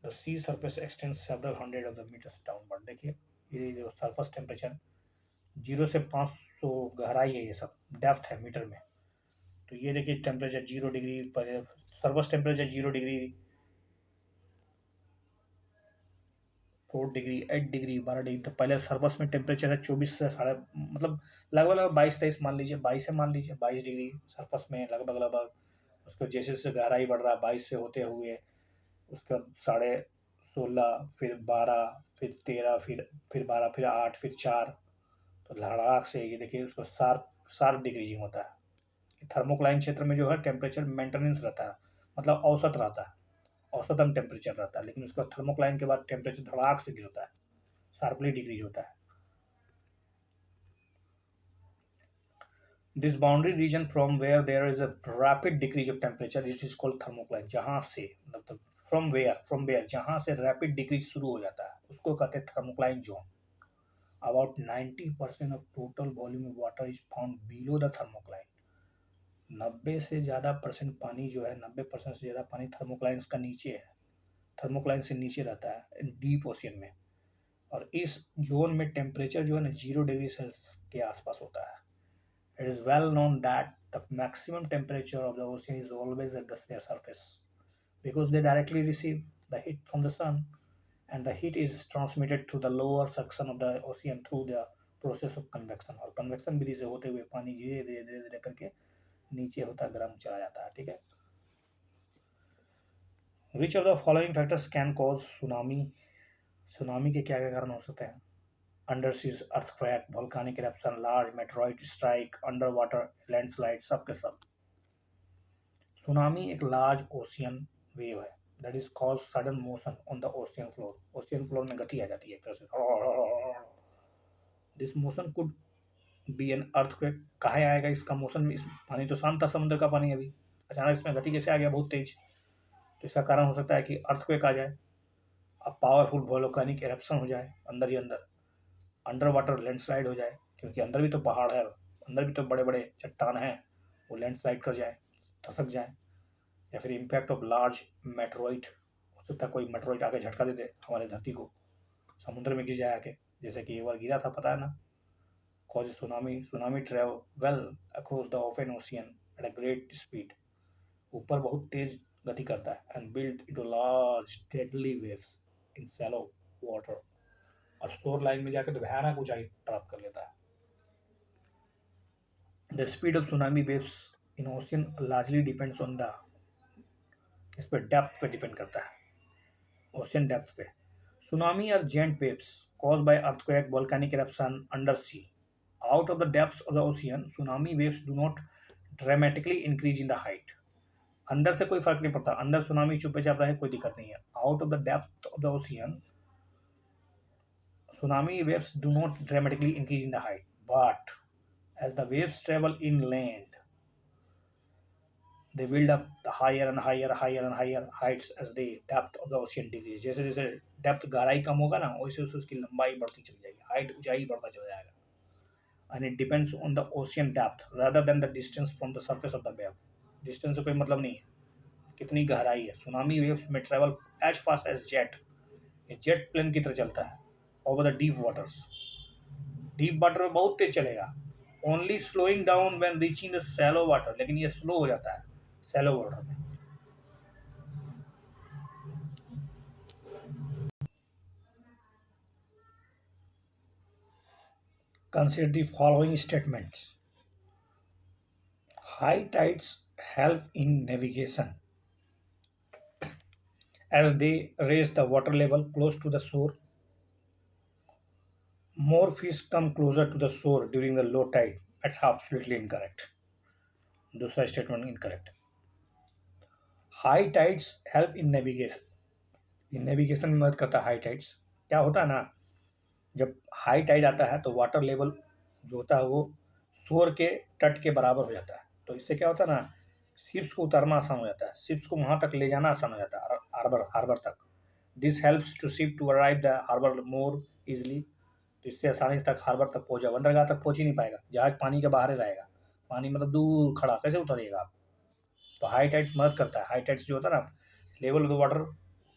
the sea surface extend several hundred of the metres downward. देखिए ये जो सरफेस टेम्परेचर 0 से 500 गहराई है, ये सब डेप्थ है मीटर में। तो ये देखिए टेम्परेचर 0 डिग्री पर, surface temperature 0 degree, 4 degree, 8 degree, 12 degree. तो पहले सरफस में टेम्परेचर है 24 से साढ़े मतलब लगभग लगभग 22-23 मान लीजिए, 22 से मान लीजिए 22 डिग्री सरफस में लगभग लगभग। उसको जैसे जैसे गहराई बढ़ रहा है 22 से होते हुए उसके बाद 16.5, फिर 12, फिर 13, फिर 12, फिर 8, फिर 4। तो लड़ाख से ये देखिए उसको शार्प शार्प डिक्रीजिंग होता है। थर्मोक्लाइन क्षेत्र में जो है टेम्परेचर मेंटेनेंस रहता है, मतलब औसत रहता है, औसतन टेम्परेचर रहता है, लेकिन उसका थर्मोक्लाइन के बाद टेम्परेचर धड़ाक से गिरता है, शार्पली डिक्रीज होता है। This boundary region from where there is a rapid decrease of temperature it is called thermocline. जहाँ से मतलब फ्रॉम वेयर जहाँ से रैपिड डिक्रीज शुरू हो जाता है उसको कहते हैं thermocline zone. About 90% of total volume of water is found below the thermocline. 90% से ज़्यादा पानी थर्मोक्लाइंस का नीचे है, थर्मोक्लाइन से नीचे रहता है डीप ओशियन में। और इस जोन में टेम्परेचर जो है ना 0 डिग्री सेल्सियस के आसपास होता है। It is well known that the maximum temperature of the ocean is always at the surface because they directly receive the heat from the sun, and the heat is transmitted to the lower section of the ocean through the process of convection। और convection विधि से होते हुए पानी धीरे धीरे धीरे धीरे करके नीचे होता गर्म चला जाता है। ठीक है। Which of the following factors can cause tsunami? Tsunami के क्या क्या कारण हो सकते हैं? Under sea earthquake, volcanic eruption, large meteoroid strike, under water landslide, सब के सब। सुनामी एक लार्ज ओशियन वेव है that is cause sudden motion on the ocean floor. Ocean floor में गति आ जाती है एक तरह से। This motion could be an earthquake. कहाँ आएगा इसका मोशन? इस पानी तो शांत था, समुद्र का पानी, अभी अचानक इसमें गति कैसे आ गया बहुत तेज? तो इसका कारण हो सकता है कि अर्थक्वेक आ जाए, अब पावरफुल वोल्केनिक एरप्शन हो जाए अंदर ही अंदर, अंडर वाटर लैंडस्लाइड हो जाए, क्योंकि अंदर भी तो पहाड़ है, अंदर भी तो बड़े बड़े चट्टान हैं, वो लैंडस्लाइड कर जाए, धसक जाए। या फिर इम्पैक्ट ऑफ लार्ज मेट्रोइड, हो सकता है कोई मेट्रोइड आके झटका दे दे हमारे धरती को, समुद्र में गिर जाए आके, जैसे कि एक बार गिरा था, पता है ना। Cause tsunami, tsunami travel across the open ocean at a great speed, ऊपर बहुत तेज गति करता है, and build into large deadly waves in shallow water, और शोर लाइन में जाकर तो भयानक ऊंचाई प्राप्त कर लेता है। The speed of tsunami waves in ocean largely depends on the, इस पर डेप्थ पे डिपेंड करता है, ओशियन डेप्थ पे। Tsunami are gentle waves caused by earthquake, volcanic eruption undersea. Out of the depths of the ocean, tsunami waves do not dramatically increase in the height. अंदर से कोई फर्क नहीं पड़ता, अंदर सुनामी चुपचाप रहे कोई दिक्कत नहीं है। Out of the depth of the ocean, tsunami waves do not dramatically increase in the height, but as the waves travel inland, they build up the higher and higher heights as the depth of the ocean decreases। जैसे जैसे depth गहराई कम होगा ना, वैसे वैसे उसकी लंबाई बढ़ती चली जाएगी, हाइट ऊंचाई बढ़ता चला जाएगा। And it depends on the ocean depth rather than the distance from the surface of the wave। Distance से कोई मतलब नहीं है, कितनी गहराई है। सुनामी वेव्स में travel as fast as jet, ये जेट प्लेन की तरह चलता है over the deep waters. Deep water में बहुत तेज चलेगा, only slowing down when reaching the shallow water, लेकिन ये स्लो हो जाता है शैलो वाटर में। Consider the following statements. High tides help in navigation as they raise the water level close to the shore. More fish come closer to the shore during the low tide. That's absolutely incorrect. दूसरा statement incorrect. High tides help in navigation, in navigation में मदद करता है high tides. क्या होता है ना, जब हाई टाइड आता है तो वाटर लेवल जो होता है वो शोर के तट के बराबर हो जाता है, तो इससे क्या होता है ना, शिप्स को उतारना आसान हो जाता है, शिप्स को वहाँ तक ले जाना आसान हो जाता है, हार्बर तक। This helps to ship to arrive the harbour more easily, तो इससे आसानी तक हार्बर तक पहुँच जाए। बंदरगाह तक पहुँच ही नहीं पाएगा, जहाज पानी के बाहर ही रहेगा, पानी मतलब दूर खड़ा, कैसे उतरिएगा आप? तो हाई टाइड्स मदद करता है। हाई टाइड्स जो होता है ना, लेवल ऑफ द वाटर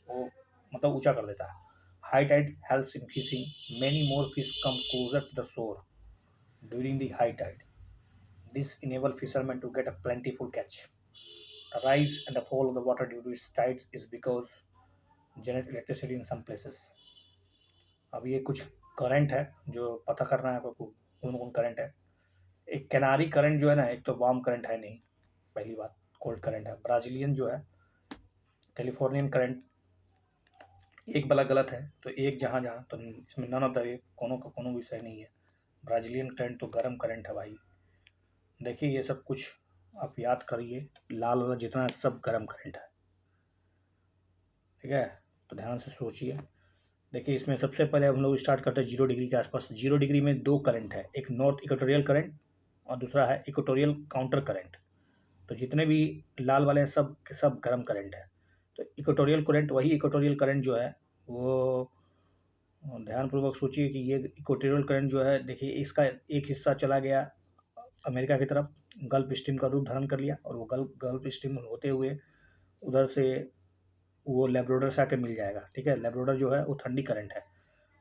वो मतलब ऊंचा कर देता है। High tide helps in fishing, many more fish come closer to the shore during the high tide. This enable fisherman to get a plentiful catch. The rise and the fall of the water due to its tides is because generate electricity in some places। अब ये कुछ current है जो पता करना है आपको, कौन कौन करंट है। एक कैनारी करंट जो है ना, एक तो वार्म करंट है नहीं, पहली बात कोल्ड करंट है। ब्राजीलियन जो है, कैलिफोर्नियन करंट, एक वाला गलत है तो एक जहाँ जहाँ, तो इसमें नन ऑफ द, कोनो का कोनो विषय नहीं है। ब्राज़ीलियन करंट तो गर्म करंट है भाई। देखिए ये सब कुछ आप याद करिए, लाल वाला जितना है सब गर्म करंट है, ठीक है? तो ध्यान से सोचिए। देखिए इसमें सबसे पहले हम लोग स्टार्ट करते हैं 0 डिग्री के आसपास। 0 डिग्री में 2 करंट है, एक नॉर्थ इक्वेटोरियल करंट और दूसरा है इक्वेटोरियल काउंटर करंट। तो जितने भी लाल वाले हैं सब के सब गर्म करंट है। तो इक्वेटोरियल करंट, वही इक्वेटोरियल करंट जो है वो, ध्यानपूर्वक सोचिए कि ये इक्वेटोरियल करंट जो है, देखिए इसका एक हिस्सा चला गया अमेरिका की तरफ, गल्फ स्ट्रीम का रूप धारण कर लिया, और वो गल्फ गल्फ स्ट्रीम होते हुए उधर से वो लेब्रोडर से आके मिल जाएगा, ठीक है? लेब्रोडर जो है वो ठंडी करंट है।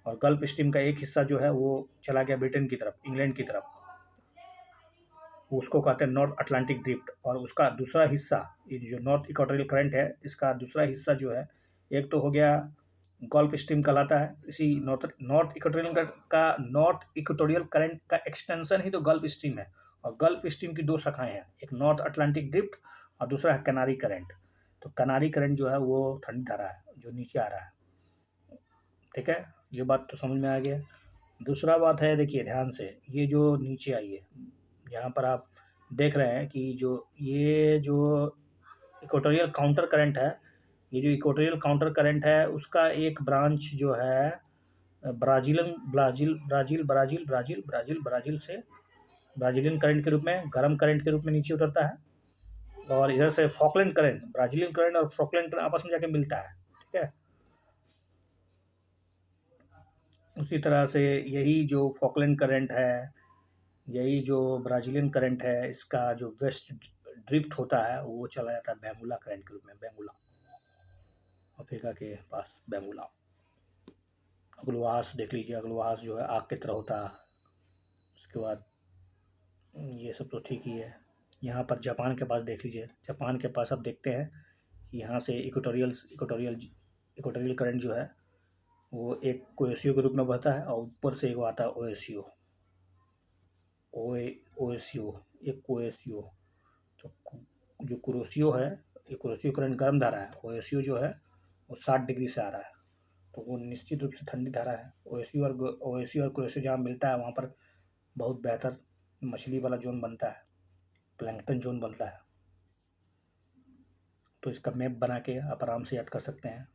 और गल्फ स्ट्रीम का एक हिस्सा जो है वो चला गया ब्रिटेन की तरफ, इंग्लैंड की तरफ, उसको कहते हैं नॉर्थ अटलांटिक ड्रिफ्ट। और उसका दूसरा हिस्सा, ये जो नॉर्थ इक्वेटोरियल करंट है, इसका दूसरा हिस्सा जो है, एक तो हो गया गल्फ स्ट्रीम कहलाता है, इसी नॉर्थ इक्वेटोरियल करंट का एक्सटेंशन ही तो गल्फ स्ट्रीम है। और गल्फ स्ट्रीम की दो शाखाएं हैं, एक नॉर्थ अटलांटिक ड्रिफ्ट और दूसरा है कनारी करंट। तो कनारी करंट जो है वो ठंडी धारा है जो नीचे आ रहा है, ठीक है? ये बात तो समझ में आ गया। दूसरा बात है, देखिए ध्यान से, ये जो नीचे आई है, यहाँ पर आप देख रहे हैं कि ये जो इक्वेटोरियल काउंटर करंट है, ये जो इक्वेटोरियल काउंटर करंट है उसका एक ब्रांच जो है Brazilian Brazil Brazil Brazil Brazil Brazil Brazil से ब्राज़ीलियन करंट के रूप में, गर्म करंट के रूप में नीचे उतरता है। और इधर से फॉकलैंड करंट, ब्राज़ीलियन करंट और फॉकलैंड करंट आपस में जाके मिलता है, ठीक है? उसी तरह से यही जो फॉकलैंड करंट है, यही जो ब्राज़ीलियन करंट है, इसका जो वेस्ट ड्रिफ्ट होता है वो चला जाता है बैमुला करंट के रूप में। बैमुला, अफ्रीका के पास बैमुला। अग्लवास देख लीजिए, अग्लवास जो है आग की तरह होता है। उसके बाद ये सब तो ठीक ही है। यहाँ पर जापान के पास देख लीजिए, जापान के पास आप देखते हैं यहाँ से इक्वेटोरियल करंट जो है वो एक कोएसियो के रूप में बहता है, और ऊपर से एक आता है ओएसियो, ओए ओएसियो, एक कोएसियो। तो जो कुरोसियो है, ये कुरोसियो करंट गर्म धारा है, ओएसियो जो है वो 60 डिग्री से आ रहा है, तो वो निश्चित रूप से ठंडी धारा है। ओएसियो और कुरोसियो जहाँ मिलता है वहाँ पर बहुत बेहतर मछली वाला जोन बनता है, प्लैंकटन जोन बनता है। तो इसका मैप बना के आप आराम से याद कर सकते हैं।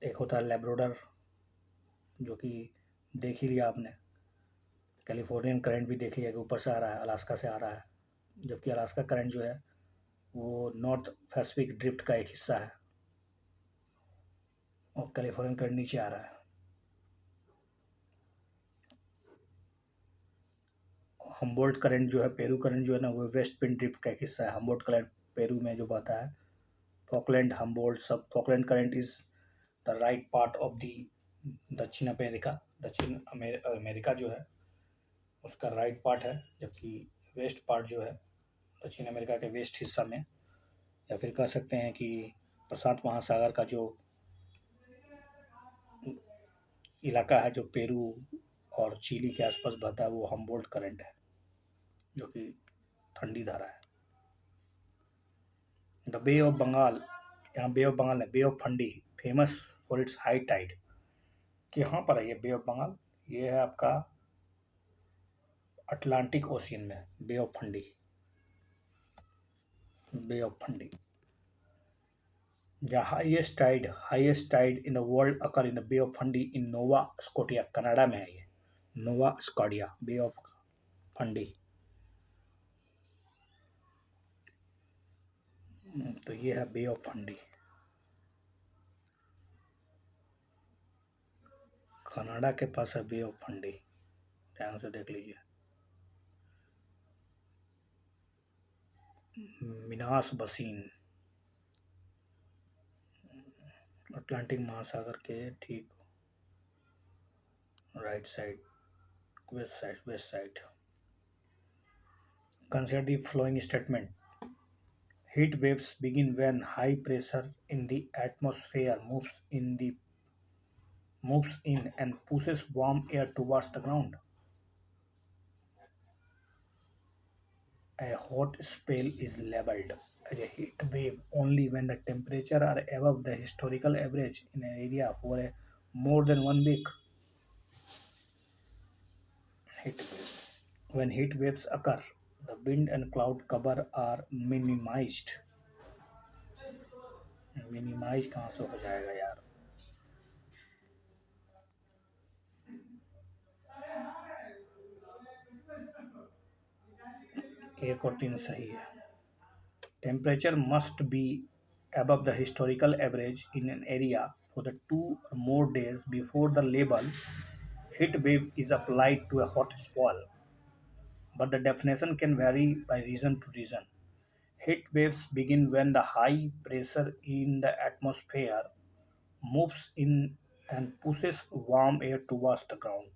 एक होता है लेब्रोडर, जो कि देख ही लिया आपने। कैलिफोर्नियन करंट भी देख लिया कि ऊपर से आ रहा है, अलास्का से आ रहा है, जबकि अलास्का करंट जो है वो नॉर्थ पैसिफिक ड्रिफ्ट का एक हिस्सा है, और कैलिफोर्नियन करंट नीचे आ रहा है। हम्बोल्ट करंट जो है, पेरू करंट जो है ना, वो वेस्ट पिन ड्रिफ्ट का एक हिस्सा है। हम्बोल्ट करंट पेरू में जो बहता है, फॉकलैंड हम्बोल्ट सब, Falkland current is the right part of the दक्षिण अमेरिका, अमेरिका जो है उसका राइट पार्ट है, जबकि वेस्ट पार्ट जो है दक्षिण अमेरिका के वेस्ट हिस्सा में, या फिर कह सकते हैं कि प्रशांत महासागर का जो इलाका है जो पेरू और चिली के आसपास बहता है, वो हम्बोल्ट करंट है, जो कि ठंडी धारा है। द बे ऑफ बंगाल, यहाँ बे ऑफ बंगाल है, bay of Fundy, famous for its high tide. कहाँ पर है ये बे ऑफ बंगाल? ये है आपका अटलांटिक ओशियन में, bay of Fundy, bay of Fundy. The highest tide in the world occur in the Bay of Fundy in Nova Scotia, Canada में है ये, Nova Scotia, Bay of Fundy. तो ये है बे ऑफ फंडी, कनाडा के पास है bay of Fundy, ध्यान से देख लीजिए। मिनास बसीन, अटलांटिक महासागर के ठीक right side, west side. Consider the following statement. Heat waves begin when high pressure in the atmosphere moves in and pushes warm air towards the ground. A hot spell is labeled as a heat wave only when the temperature are above the historical average in an area for a more than 1 week. Heat wave. When heat waves occur, the wind and cloud cover are minimized. Minimise कहाँ से हो जाएगा यार? एक और तीन सही है. Temperature must be above the historical average in an area for the 2 or more days before the label heat wave is applied to a hot spot, but the definition can vary by region to region. Heat waves begin when the high pressure in the atmosphere moves in and pushes warm air towards the ground.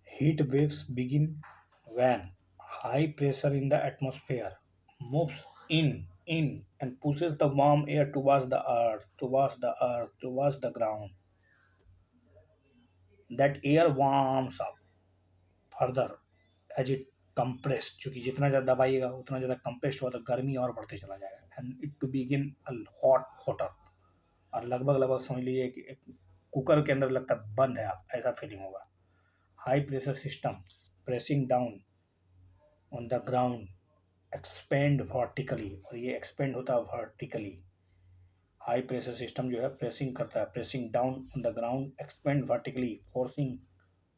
Heat waves begin when high pressure in the atmosphere moves in and pushes the warm air towards the ground. That air warms up further as it compressed, क्योंकि जितना ज़्यादा दबाइएगा उतना ज़्यादा compressed होगा तो गर्मी और बढ़ते चला जाएगा, and it to begin hotter. और लगभग लगभग समझ लीजिए कि एक कुकर के अंदर लगता है बंद है, आप ऐसा फीलिंग होगा. High pressure system pressing down on the ground expand vertically, और ये एक्सपेंड होता है वर्टिकली. हाई प्रेशर सिस्टम जो है प्रेसिंग करता है, pressing down on the ground expand vertically, forcing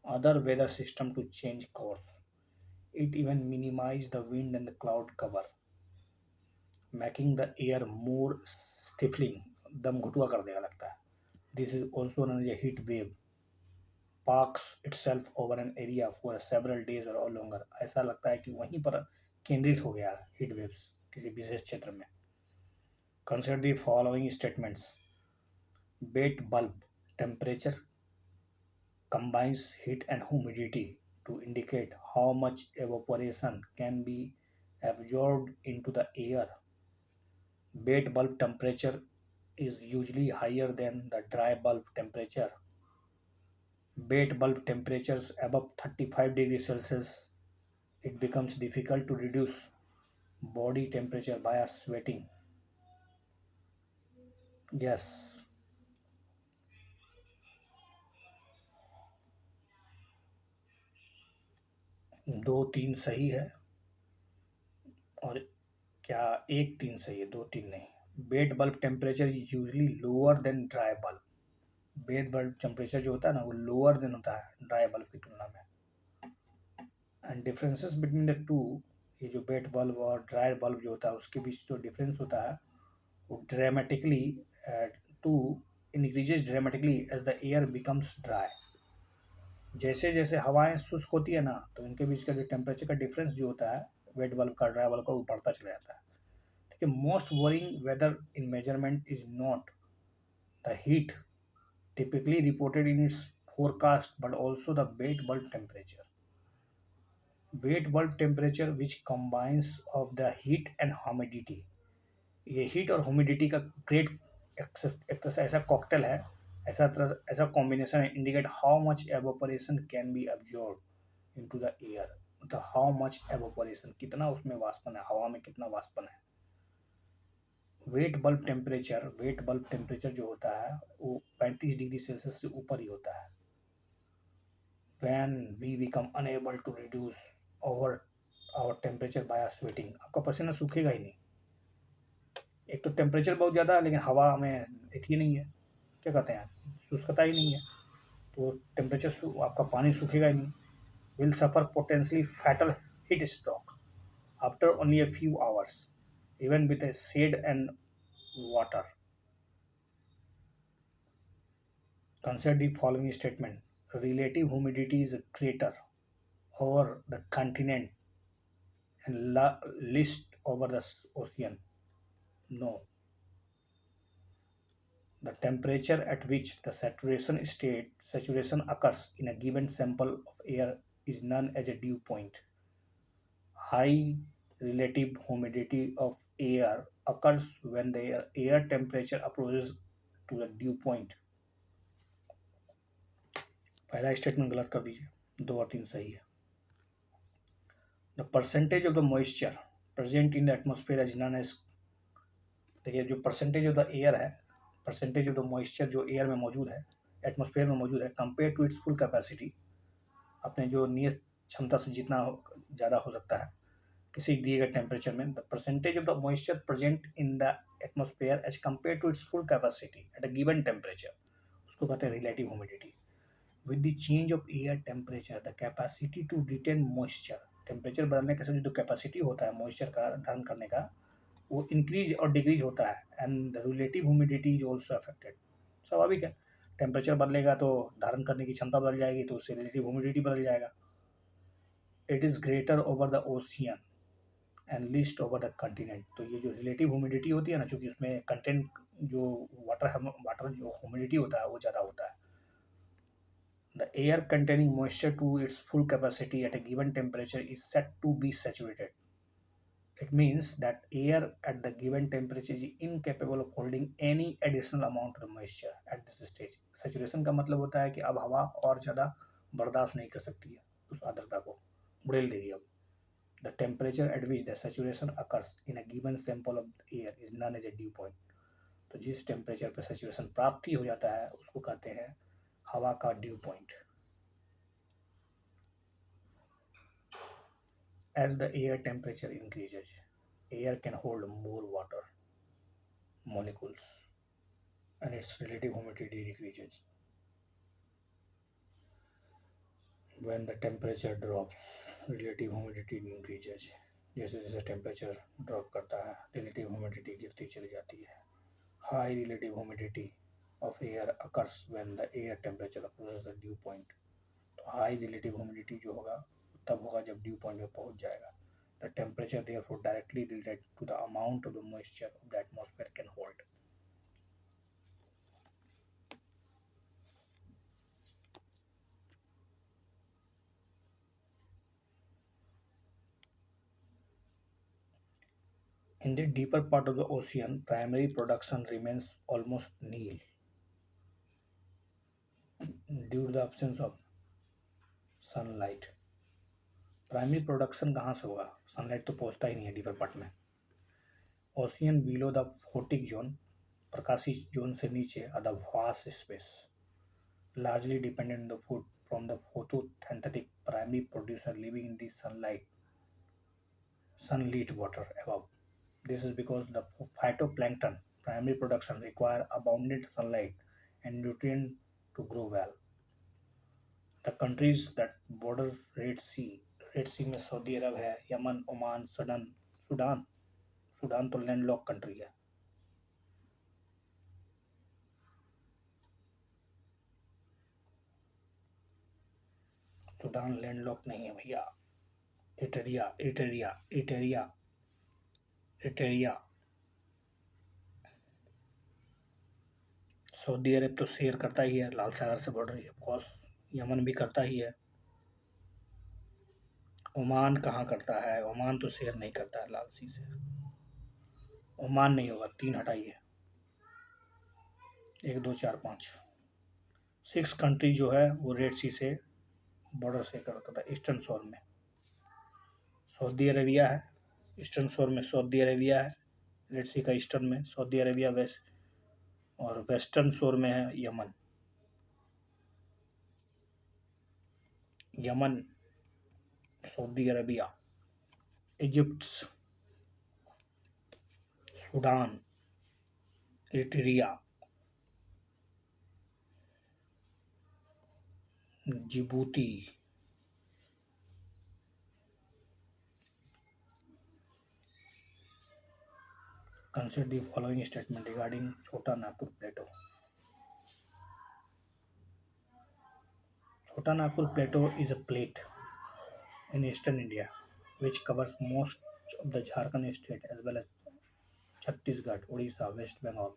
other weather system to change course. It even minimize the wind and the cloud cover, making the air more stifling. दम घुटुआ कर देगा लगता है. This is also known as a heat wave. Parks itself over an area for several days or longer. ऐसा लगता है कि वहीं पर केंद्रित हो गया heat waves किसी विशेष क्षेत्र में. Consider the following statements. Bait bulb temperature combines heat and humidity to indicate how much evaporation can be absorbed into the air. Bait bulb temperature is usually higher than the dry bulb temperature. Bait bulb temperatures above 35 degrees Celsius, it becomes difficult to reduce body temperature by sweating. Yes, दो तीन सही है, और क्या एक तीन सही है, दो तीन नहीं. Bed bulb temperature is usually lower than dry bulb. Bed bulb temperature जो होता है ना वो लोअर देन होता है ड्राई बल्ब की तुलना में. And differences between the two, ये जो बेड बल्ब और ड्राई बल्ब जो होता है उसके बीच जो डिफरेंस होता है वो dramatically to increases dramatically as the air becomes dry. जैसे जैसे हवाएं शुष्क होती है ना तो इनके बीच का जो टेम्परेचर का डिफरेंस जो होता है वेट बल्ब का ड्राई बल्ब का वो बढ़ता चला जाता है. देखिए, most worrying weather in measurement is not the heat typically reported in its forecast but also the wet bulb temperature. Wet bulb temperature which combines of the heat and humidity. ये heat और humidity का great एक तरह से ऐसा cocktail है, ऐसा combination है, indicate how much evaporation can be absorb into the air. मतलब हाउ मच एवोपरेशन, कितना उसमें वाष्पन है, हवा में कितना वाष्पन है. वेट बल्ब टेम्परेचर जो होता है वो 35 डिग्री सेल्सियस से ऊपर ही होता है. when we become unable to reduce our temperature by sweating. आपका पसीना सूखेगा ही नहीं. एक तो टेम्परेचर बहुत ज़्यादा है लेकिन हवा में इतनी नहीं है, क्या कहते हैं, शुष्कता ही नहीं है, तो टेम्परेचर आपका पानी सूखेगा ही नहीं. Will suffer potentially fatal heat stroke after only a few hours even with a shade and water. Consider the following statement. Relative humidity is greater over the continent and least over the ocean. No. The temperature at which the saturation occurs in a given sample of air is known as a dew point. High relative humidity of air occurs when the air temperature approaches to the dew point. पहला statement गलत कर दीजिए, दो और तीन सही है. The percentage of the moisture present in the atmosphere is known as, देखिए जो परसेंटेज ऑफ द एयर है, परसेंटेज ऑफ द मॉइस्चर जो एयर में मौजूद है एटमॉस्फेयर में मौजूद है compare to its full capacity, अपने जो नियत क्षमता से जितना ज़्यादा हो सकता है किसी दिए गए टेम्परेचर में, the percentage of the moisture present in the atmosphere as compare to its full capacity at a given temperature, उसको कहते हैं relative humidity. With the change of air temperature the capacity to retain moisture, temperature बढ़ने के साथ जो capacity होता है moisture का धारण करने का, वो इंक्रीज और डिक्रीज होता है, and the relative humidity is also affected. स्वाभाविक है, टेम्परेचर बदलेगा तो धारण करने की क्षमता बदल जाएगी, तो उससे रिलेटिव ह्यूमिडिटी बदल जाएगा। It is greater over the ocean and least over the continent, तो ये जो रिलेटिव ह्यूमिडिटी होती है ना, चूंकि उसमें कंटेंट जो वाटर जो ह्यूमिडिटी होता है वो ज़्यादा होता है। The air containing moisture to its full capacity at a given temperature is said to be saturated. It means that air at the given temperature is incapable of holding any additional amount of moisture at this stage. Saturation का मतलब होता है कि अब हवा और ज़्यादा बर्दाश्त नहीं कर सकती है उस आर्द्रता को, उड़ेल देगी अब। The temperature at which the saturation occurs in a given sample of air is known as a dew point. तो जिस टेम्परेचर पर saturation प्राप्ति हो जाता है उसको कहते हैं हवा का due point. As the air temperature increases, air can hold more water molecules and its relative humidity decreases. When the temperature drops, relative humidity increases. जैसे जैसे टेम्परेचर ड्रॉप करता है रिलेटिव ह्यूमिडिटी गिरती चली जाती है। High relative humidity of air occurs when the air temperature approaches the due point, तो high relative humidity जो होगा तब होगा जब ड्यू पॉइंट में पहुंच जाएगा। The temperature therefore directly related to the amount of the moisture of the atmosphere can hold. In the deeper part of the ocean, primary production remains almost nil due to the absence of sunlight. Primary production कहाँ से होगा, sunlight तो पहुँचता ही नहीं है deeper part में। Ocean below the photic zone, प्रकाशी जोन से नीचे, are the vast space largely dependent on the food from the photosynthetic primary producer living in the sunlit water above. This is because the phytoplankton primary production require abundant sunlight and nutrient to grow well. The countries that border Red Sea में Saudi अरब है, Yemen, Oman, Sudan Sudan तो landlocked country है। Sudan landlocked नहीं है भैया, इटेरिया इटेरिया इटेरिया इटेरिया। Saudi अरब तो share करता ही है, लाल सागर से बढ़ रही है ऑफकोर्स, यमन भी करता ही है। ओमान कहाँ करता है, ओमान तो शेयर नहीं करता है लाल सी से, ओमान नहीं होगा, 3 हटाइए, 1 2 4 5 6 कंट्री जो है वो रेड सी से बॉर्डर से करता है। ईस्टर्न शोर में सऊदी अरेबिया है, ईस्टर्न शोर में सऊदी अरेबिया है, रेड सी का ईस्टर्न में सऊदी अरेबिया, वेस्ट और वेस्टर्न शोर में है Yemen. Yemen, Saudi Arabia, Egypt, Sudan, Eritrea, Djibouti. Consider the following statement regarding Chota Nagpur Plateau. Chota Nagpur Plateau is a plate in eastern India which covers most of the Jharkhand state as well as Chhattisgarh, Odisha, West Bengal.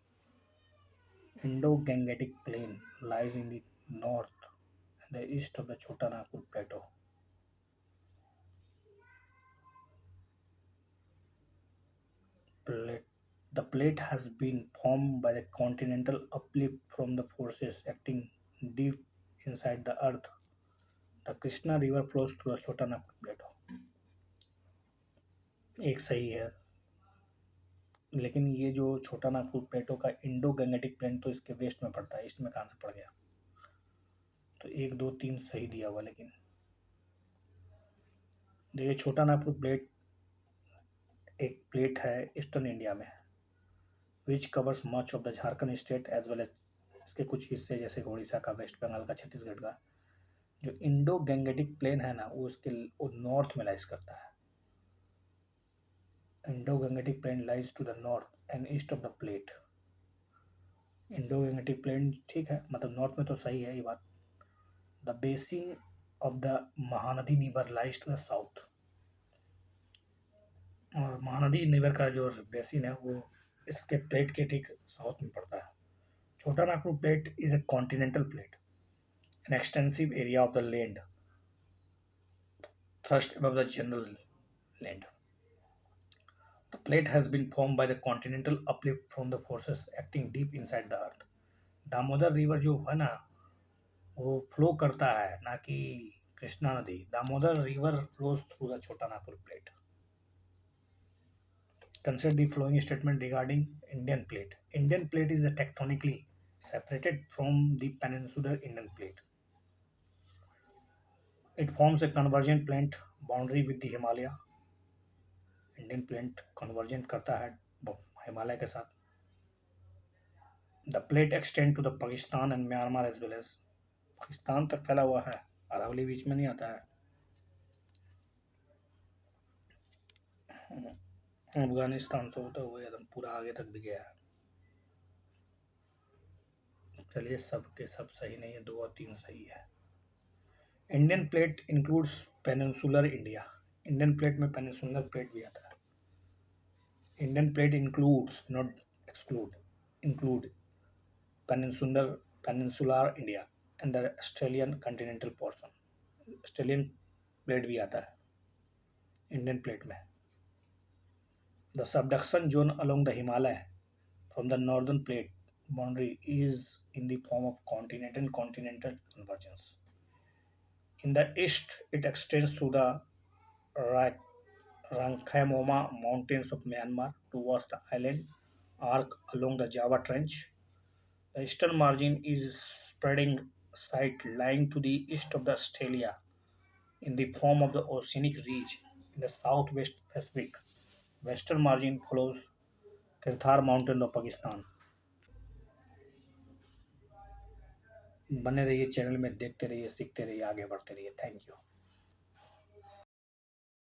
Indo-Gangetic Plain lies in the north and the east of the Chota Nagpur Plateau. The plate has been formed by the continental uplift from the forces acting deep inside the earth. The Krishna River flows through the Chota Nagpur Plateau. एक सही है, लेकिन ये जो छोटा नागपुर प्लेटो का Indo Gangetic plain तो इसके वेस्ट में पड़ता है, ईस्ट में कहाँ से पड़ गया। तो 1, 2, 3 सही दिया हुआ, लेकिन देखिए छोटा नागपुर प्लेट एक प्लेट है ईस्टर्न इंडिया में, which covers much of the Jharkhand state as well as, इसके कुछ हिस्से जैसे उड़ीसा का, वेस्ट बंगाल का, छत्तीसगढ़ का। जो इंडो गैंगेटिक प्लेन है ना, वो नॉर्थ में लाइज करता है। Indo Gangetic plain lies to the north and east of the plate. Indo Gangetic plain ठीक है, मतलब नॉर्थ में तो सही है ये बात। The basin of the Mahanadi river lies to the south, और महानदी निवर का जो बेसिन है वो इसके प्लेट के ठीक साउथ में पड़ता है। छोटा Nagpur plate is a continental plate, an extensive area of the land thrust above the general land. The plate has been formed by the continental uplift from the forces acting deep inside the earth. Damodar river जो है ना, वो flow करता है, ना कि कृष्णा नदी। Damodar river flows through the Chota Nagpur plate. Consider the following statement regarding Indian plate. Indian plate is tectonically separated from the peninsular Indian plate. It forms a convergent plate boundary with the Himalaya. Indian plate convergent करता है हिमालय के साथ। The plate extend to the Pakistan and Myanmar as well as, Pakistan तक फैला हुआ है, अरावली बीच में नहीं आता है। अफगानिस्तान से होते हुए एकदम पूरा आगे तक भी गया है। चलिए सब के सब सही नहीं है, 2 और 3 सही है। Indian plate includes peninsular India. Indian plate में पेनिनसुलर प्लेट भी आता है। Indian plate includes, not exclude, include peninsular India and the Australian continental portion. Australian plate भी आता है इंडियन प्लेट में। The subduction zone along the Himalaya from the northern plate boundary is in the form of continental convergence. In the east, it extends through the Rankhayamoma mountains of Myanmar towards the island arc along the Java Trench. The eastern margin is spreading site lying to the east of the Australia in the form of the oceanic ridge in the southwest Pacific. Western margin follows Kirthar mountain of Pakistan. बने रहिए channel में, देखते रहिए, सीखते रहिए, आगे बढ़ते रहिए। Thank you.